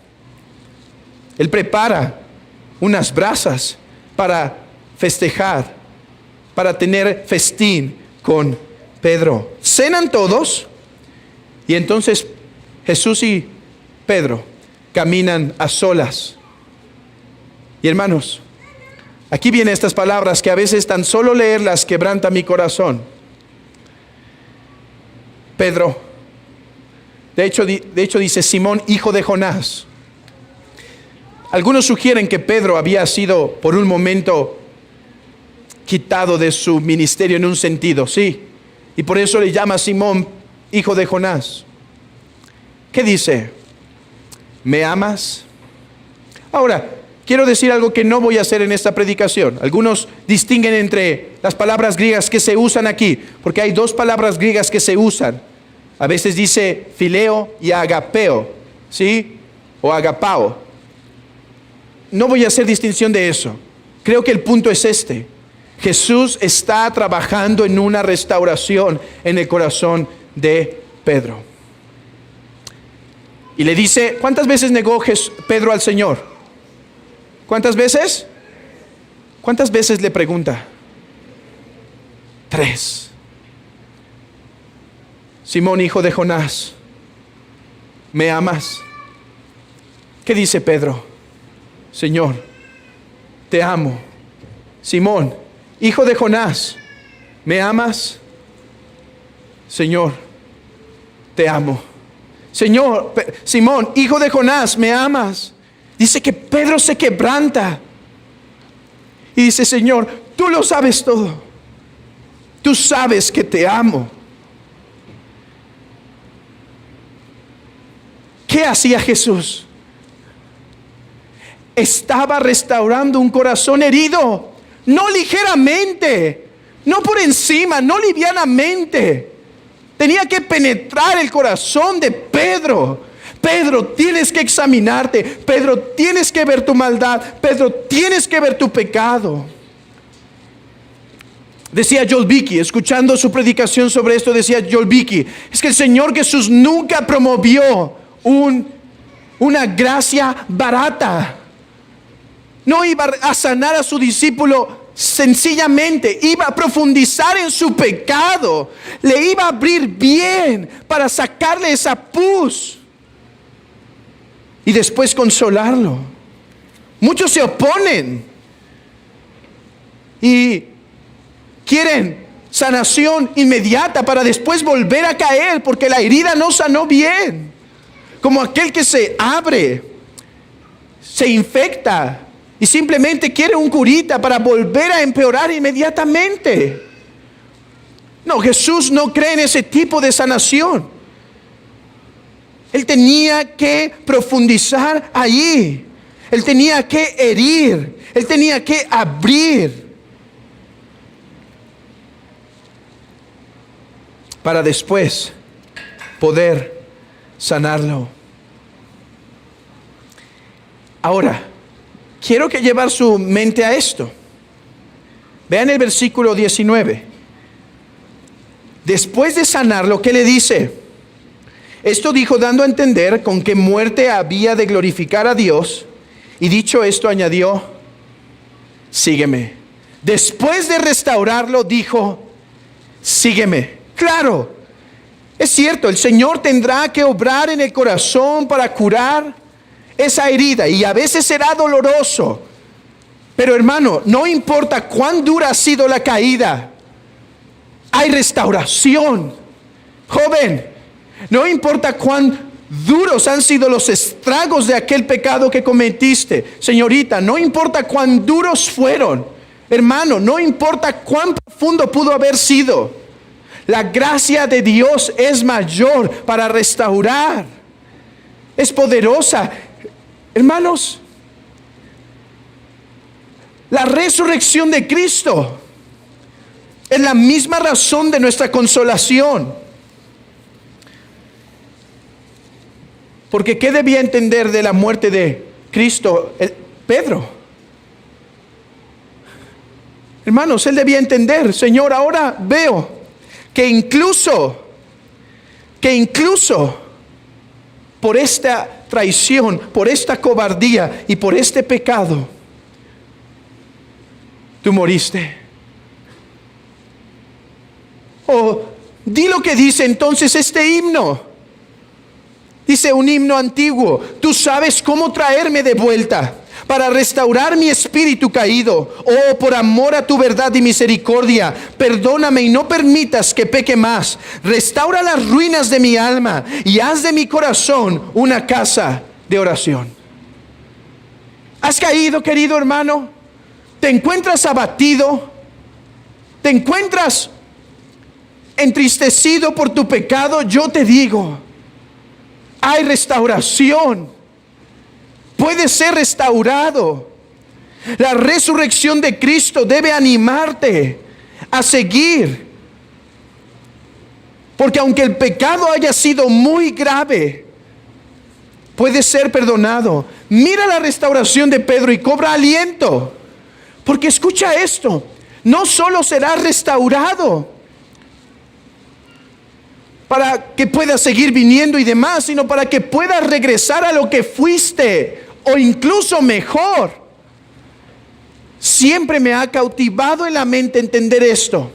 unas brasas para festejar, para tener festín con Pedro. Cenan todos y entonces Jesús y Pedro caminan a solas. Y hermanos, aquí vienen estas palabras que a veces tan solo leerlas quebranta mi corazón. Pedro, de hecho dice Simón, hijo de Jonás. Algunos sugieren que Pedro había sido por un momento quitado de su ministerio en un sentido, sí. Y por eso le llama Simón, hijo de Jonás. ¿Qué dice? ¿Me amas? Ahora, quiero decir algo que no voy a hacer en esta predicación. Algunos distinguen entre las palabras griegas que se usan aquí, porque hay dos palabras griegas que se usan. A veces dice fileo y agapeo, ¿sí? O agapao. No voy a hacer distinción de eso. Creo que el punto es este. Jesús está trabajando en una restauración en el corazón de Pedro. Y le dice, ¿cuántas veces negó Pedro al Señor? ¿Cuántas veces? ¿Cuántas veces le pregunta? 3. Simón, hijo de Jonás, ¿me amas? ¿Qué dice Pedro? Señor, te amo. Simón, hijo de Jonás, ¿me amas? Señor, te amo. Señor, Simón, hijo de Jonás, ¿me amas? Dice que Pedro se quebranta y dice, Señor, tú lo sabes todo. Tú sabes que te amo. ¿Qué hacía Jesús? Estaba restaurando un corazón herido, no ligeramente, no por encima, no livianamente. Tenía que penetrar el corazón de Pedro. Pedro, tienes que examinarte. Pedro, tienes que ver tu maldad. Pedro, tienes que ver tu pecado. Decía Joel Beeke, escuchando su predicación sobre esto, decía Joel Beeke, es que el Señor Jesús nunca promovió una gracia barata. No iba a sanar a su discípulo sencillamente, iba a profundizar en su pecado, le iba a abrir bien para sacarle esa pus y después consolarlo. Muchos se oponen y quieren sanación inmediata para después volver a caer porque la herida no sanó bien. Como aquel que se abre, se infecta y simplemente quiere un curita para volver a empeorar inmediatamente. No, Jesús no cree en ese tipo de sanación. Él tenía que profundizar allí. Él tenía que herir. Él tenía que abrir. Para después poder sanarlo. Ahora, quiero que llevar su mente a esto. Vean el versículo 19. Después de sanarlo, ¿qué le dice? Esto dijo dando a entender con qué muerte había de glorificar a Dios. Y dicho esto añadió, sígueme. Después de restaurarlo dijo, sígueme. Claro, es cierto, el Señor tendrá que obrar en el corazón para curar esa herida y a veces será doloroso. Pero hermano, no importa cuán dura ha sido la caída, hay restauración. Joven, no importa cuán duros han sido los estragos de aquel pecado que cometiste. Señorita, no importa cuán duros fueron. Hermano, no importa cuán profundo pudo haber sido. La gracia de Dios es mayor para restaurar. Es poderosa. Hermanos, la resurrección de Cristo es la misma razón de nuestra consolación. Porque ¿qué debía entender de la muerte de Cristo Pedro? Hermanos, él debía entender, Señor, ahora veo que incluso por esta traición, por esta cobardía y por este pecado, tú moriste. Oh, Di lo que dice entonces este himno. Dice un himno antiguo: tú sabes cómo traerme de vuelta para restaurar mi espíritu caído. Oh, por amor a tu verdad y misericordia, perdóname y no permitas que peque más. Restaura las ruinas de mi alma y haz de mi corazón una casa de oración. ¿Has caído, querido hermano? ¿Te encuentras abatido? ¿Te encuentras entristecido por tu pecado? Yo te digo, hay restauración. Puede ser restaurado. La resurrección de Cristo debe animarte a seguir. Porque aunque el pecado haya sido muy grave, puede ser perdonado. Mira la restauración de Pedro y cobra aliento. Porque escucha esto, no solo serás restaurado para que puedas seguir viniendo y demás, sino para que puedas regresar a lo que fuiste, o incluso mejor. Siempre me ha cautivado en la mente entender esto.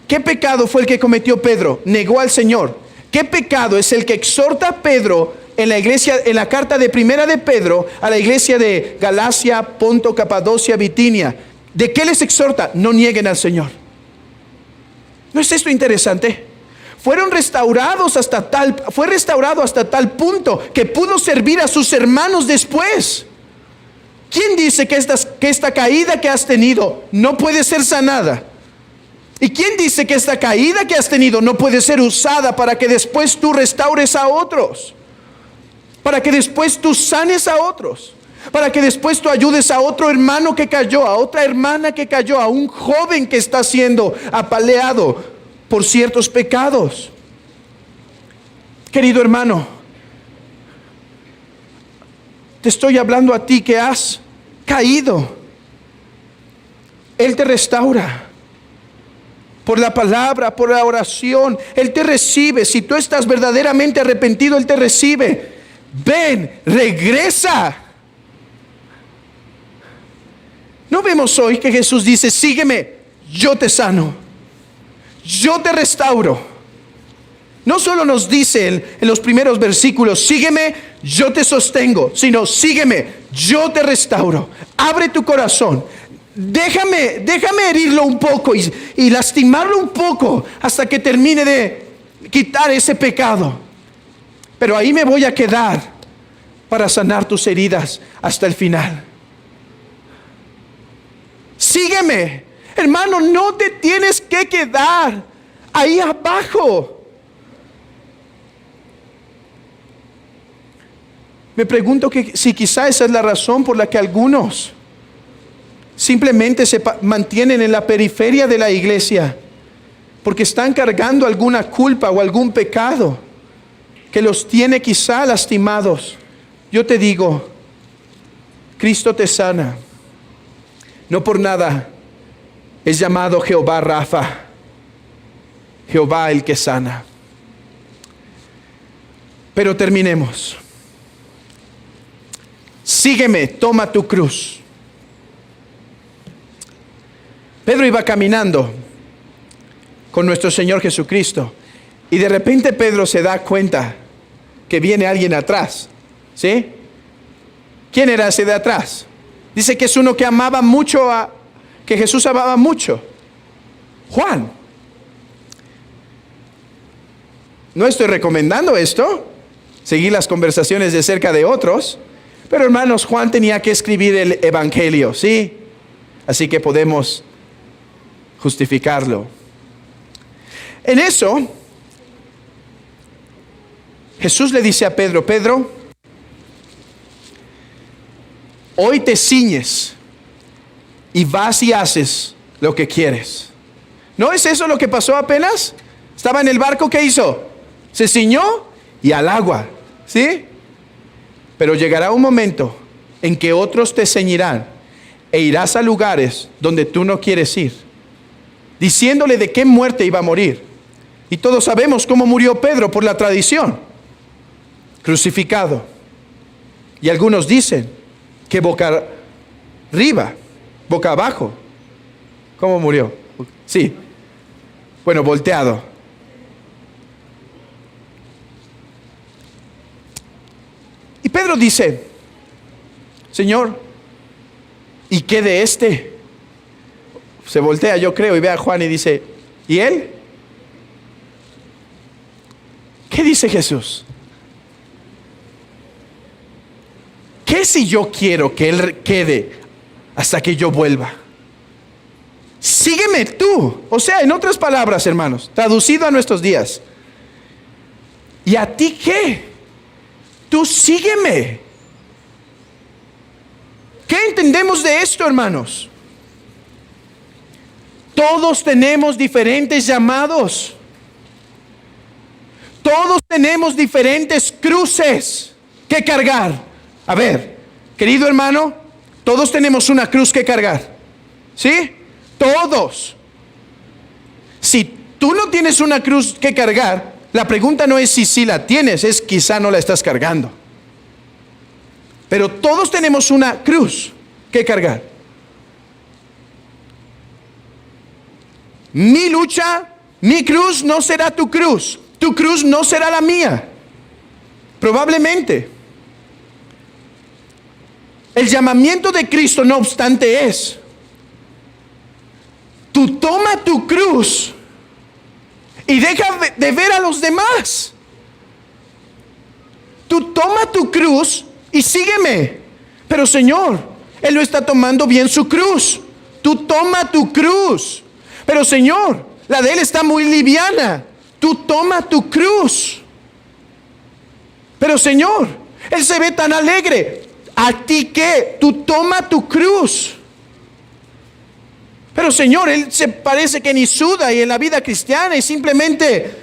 ¿Qué pecado fue el que cometió Pedro? Negó al Señor. ¿Qué pecado es el que exhorta a Pedro en la iglesia, en la carta de primera de Pedro a la iglesia de Galacia, Ponto, Capadocia, Bitinia? ¿De qué les exhorta? No nieguen al Señor. ¿No es esto interesante? Fue restaurado hasta tal punto que pudo servir a sus hermanos después. ¿Quién dice que esta caída que has tenido no puede ser sanada? ¿Y quién dice que esta caída que has tenido no puede ser usada para que después tú restaures a otros? Para que después tú sanes a otros. Para que después tú ayudes a otro hermano que cayó, a otra hermana que cayó, a un joven que está siendo apaleado por ciertos pecados. Querido hermano, te estoy hablando a ti que has caído. Él te restaura por la palabra, por la oración. Él te recibe. Si tú estás verdaderamente arrepentido, Él te recibe. Ven, regresa. ¿No vemos hoy que Jesús dice: sígueme, yo te sano, yo te restauro? No solo nos dice en los primeros versículos: sígueme, yo te sostengo, sino: sígueme, yo te restauro. Abre tu corazón. Déjame herirlo un poco y lastimarlo un poco hasta que termine de quitar ese pecado. Pero ahí me voy a quedar para sanar tus heridas hasta el final. Sígueme, hermano, no te tienes que quedar ahí abajo. Me pregunto si quizá esa es la razón por la que algunos simplemente se mantienen en la periferia de la iglesia, porque están cargando alguna culpa o algún pecado que los tiene quizá lastimados. Yo te digo, Cristo te sana. No por nada es llamado Jehová Rafa, Jehová el que sana. Pero terminemos. Sígueme, toma tu cruz. Pedro iba caminando con nuestro Señor Jesucristo y de repente Pedro se da cuenta que viene alguien atrás. ¿Sí? ¿Quién era ese de atrás? Dice que es uno que amaba mucho que Jesús amaba mucho. Juan. No estoy recomendando esto, seguir las conversaciones de cerca de otros, pero hermanos, Juan tenía que escribir el evangelio, ¿sí? Así que podemos justificarlo. En eso, Jesús le dice a Pedro: Pedro, hoy te ciñes y vas y haces lo que quieres. ¿No es eso lo que pasó apenas? Estaba en el barco, ¿qué hizo? Se ciñó y al agua, ¿sí? Pero llegará un momento en que otros te ceñirán e irás a lugares donde tú no quieres ir, diciéndole de qué muerte iba a morir. Y todos sabemos cómo murió Pedro por la tradición: crucificado. Y algunos dicen que boca arriba, boca abajo. ¿Cómo murió? Sí, Bueno, volteado. Y Pedro dice, Señor, ¿y qué de este? Se voltea, yo creo, y ve a Juan y dice, ¿y él? ¿Qué dice Jesús? ¿Qué si yo quiero que él quede hasta que yo vuelva? Sígueme tú. O sea, en otras palabras, hermanos, traducido a nuestros días. ¿Y a ti qué? Tú sígueme. ¿Qué entendemos de esto, hermanos? Todos tenemos diferentes llamados. Todos tenemos diferentes cruces que cargar. A ver, querido hermano, todos tenemos una cruz que cargar. ¿Sí? Todos. Si tú no tienes una cruz que cargar, la pregunta no es si sí la tienes, es quizá no la estás cargando. Pero todos tenemos una cruz que cargar. Mi lucha, mi cruz no será tu cruz. Tu cruz no será la mía. Probablemente. El llamamiento de Cristo, no obstante, es: tú toma tu cruz y deja de ver a los demás. Tú toma tu cruz y sígueme. Pero Señor, Él no está tomando bien su cruz. Tú toma tu cruz. Pero Señor, la de Él está muy liviana. Tú toma tu cruz. Pero Señor, Él se ve tan alegre. ¿A ti qué? Tú toma tu cruz. Pero Señor, Él se parece que ni suda y en la vida cristiana y simplemente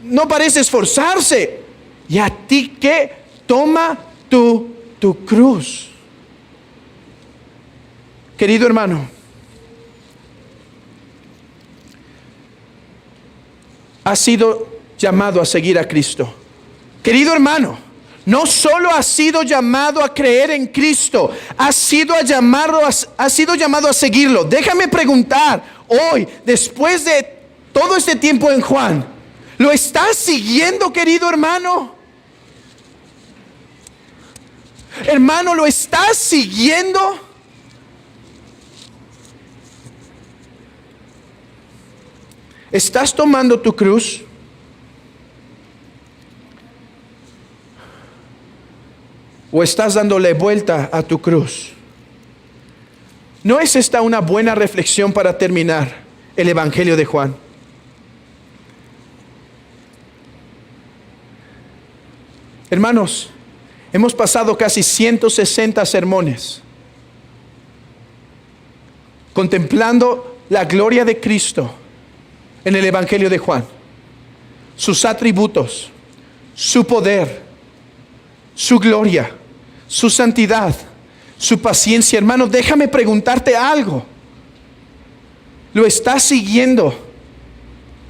no parece esforzarse. ¿Y a ti qué? Toma tu cruz. Querido hermano, has sido llamado a seguir a Cristo. Querido hermano, no solo has sido llamado a creer en Cristo, has sido llamado a seguirlo. Déjame preguntar hoy, después de todo este tiempo en Juan, ¿lo estás siguiendo, querido hermano? Hermano, ¿lo estás siguiendo? ¿Estás tomando tu cruz? ¿O estás dándole vuelta a tu cruz? ¿No es esta una buena reflexión para terminar el Evangelio de Juan? Hermanos, hemos pasado casi 160 sermones contemplando la gloria de Cristo en el Evangelio de Juan, sus atributos, su poder, su gloria, su santidad, su paciencia. Hermano, déjame preguntarte algo. ¿Lo estás siguiendo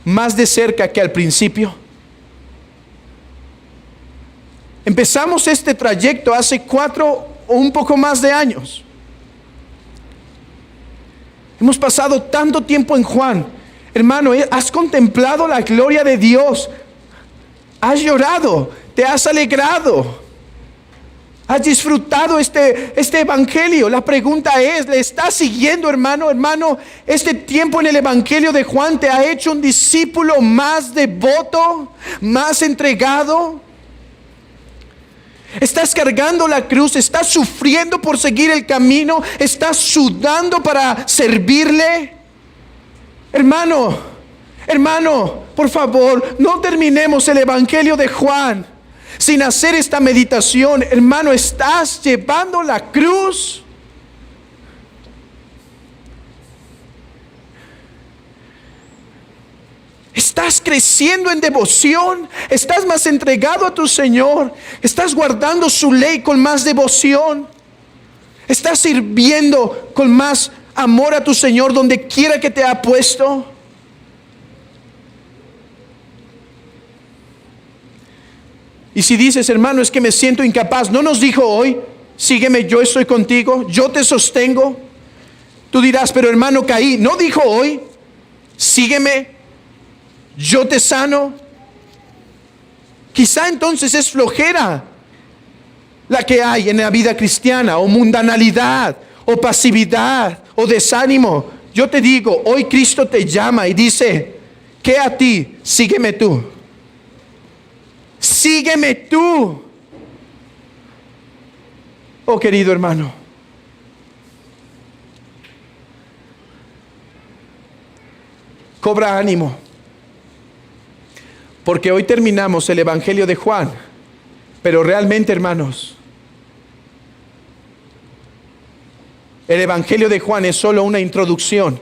más de cerca que al principio? Empezamos este trayecto hace 4 o un poco más de años. Hemos pasado tanto tiempo en Juan. Hermano, has contemplado la gloria de Dios. Has llorado, te has alegrado. Has disfrutado este evangelio. La pregunta es, ¿le estás siguiendo, hermano? Hermano, este tiempo en el evangelio de Juan te ha hecho un discípulo más devoto, más entregado. Estás cargando la cruz, estás sufriendo por seguir el camino, estás sudando para servirle. Hermano, por favor, no terminemos el evangelio de Juan sin hacer esta meditación. Hermano, ¿estás llevando la cruz? ¿Estás creciendo en devoción? ¿Estás más entregado a tu Señor? ¿Estás guardando su ley con más devoción? ¿Estás sirviendo con más amor a tu Señor donde quiera que te ha puesto? Y si dices, hermano, es que me siento incapaz, ¿no nos dijo hoy, sígueme, yo estoy contigo, yo te sostengo? Tú dirás, pero hermano, caí. ¿No dijo hoy, sígueme, yo te sano. Quizá entonces es flojera la que hay en la vida cristiana, o mundanalidad, o pasividad, o desánimo. Yo te digo, hoy Cristo te llama y dice, ¿qué a ti? Sígueme tú. Sígueme tú. Oh, querido hermano, cobra ánimo, porque hoy terminamos el Evangelio de Juan, pero realmente, hermanos, el Evangelio de Juan es solo una introducción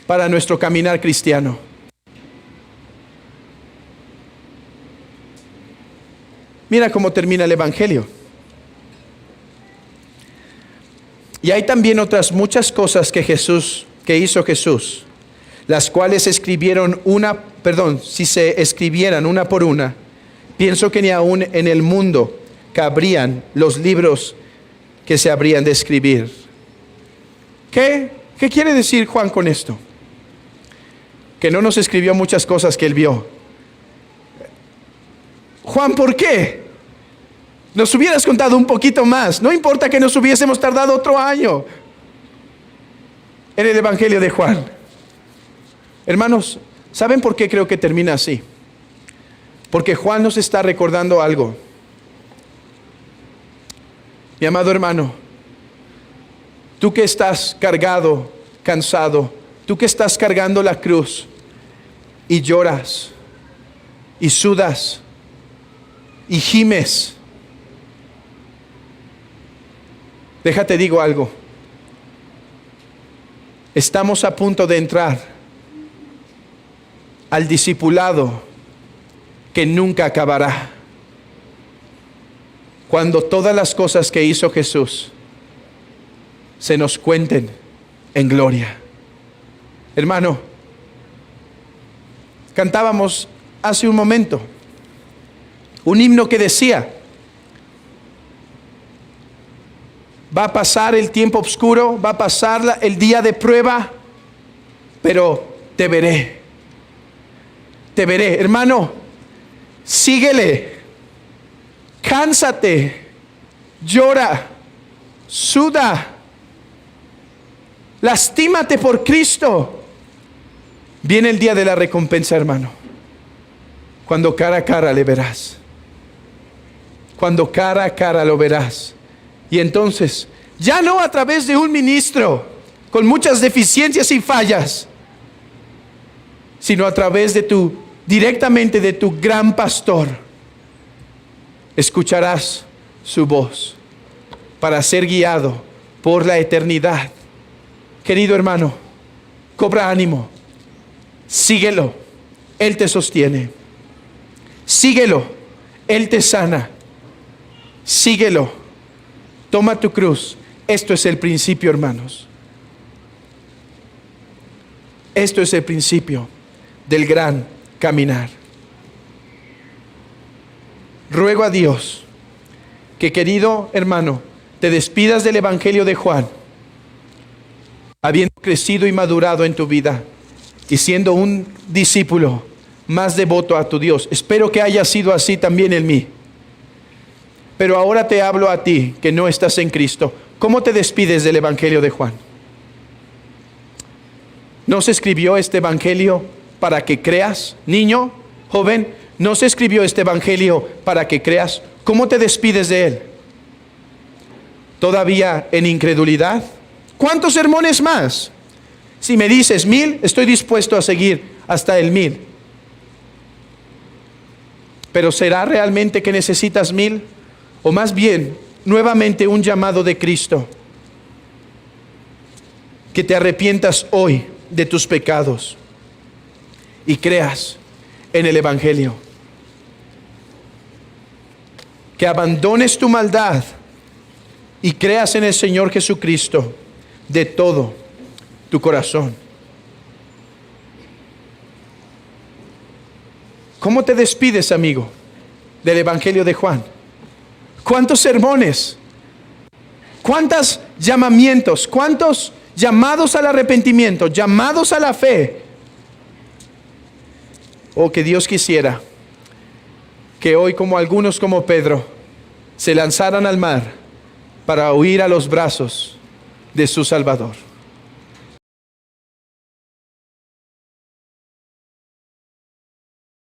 para nuestro caminar cristiano. Mira cómo termina el Evangelio. Y hay también otras muchas cosas que hizo Jesús, las cuales si se escribieran una por una, pienso que ni aún en el mundo cabrían los libros que se habrían de escribir. ¿Qué quiere decir Juan con esto? Que no nos escribió muchas cosas que él vio. Juan, ¿por qué? Nos hubieras contado un poquito más. No importa que nos hubiésemos tardado otro año en el Evangelio de Juan. Hermanos, ¿saben por qué creo que termina así? Porque Juan nos está recordando algo. Mi amado hermano, tú que estás cargado, cansado, tú que estás cargando la cruz y lloras y sudas y gimes, déjate digo algo. Estamos a punto de entrar al discipulado que nunca acabará. Cuando todas las cosas que hizo Jesús se nos cuenten en gloria. Hermano, cantábamos hace un momento un himno que decía: va a pasar el tiempo oscuro, va a pasar el día de prueba, pero te veré. Te veré. Hermano, síguele. Cánsate. Llora. Suda. Lastímate por Cristo. Viene el día de la recompensa, hermano. Cuando cara a cara le verás. Cuando cara a cara lo verás. Y entonces, ya no a través de un ministro con muchas deficiencias y fallas, sino a través de directamente de tu gran pastor, escucharás su voz para ser guiado por la eternidad. Querido hermano, cobra ánimo, síguelo, Él te sostiene, síguelo, Él te sana, síguelo, toma tu cruz. Esto es el principio, hermanos. Esto es el principio del gran caminar. Ruego a Dios que, querido hermano, te despidas del Evangelio de Juan, habiendo crecido y madurado en tu vida y siendo un discípulo más devoto a tu Dios. Espero que haya sido así también en mí. Pero ahora te hablo a ti que no estás en Cristo. ¿Cómo te despides del Evangelio de Juan? ¿No se escribió este Evangelio para que creas? Niño, joven, ¿no se escribió este Evangelio para que creas? ¿Cómo te despides de él? ¿Todavía en incredulidad? ¿Cuántos sermones más? Si me dices 1000, estoy dispuesto a seguir hasta el 1000. Pero ¿será realmente que necesitas 1000? O más bien, nuevamente un llamado de Cristo. Que te arrepientas hoy de tus pecados y creas en el Evangelio. Que abandones tu maldad y creas en el Señor Jesucristo de todo tu corazón. ¿Cómo te despides, amigo, del Evangelio de Juan? ¿Cuántos sermones? ¿Cuántos llamamientos? ¿Cuántos llamados al arrepentimiento? ¿Llamados a la fe? Oh, que Dios quisiera que hoy, como algunos como Pedro, se lanzaran al mar para huir a los brazos de su Salvador.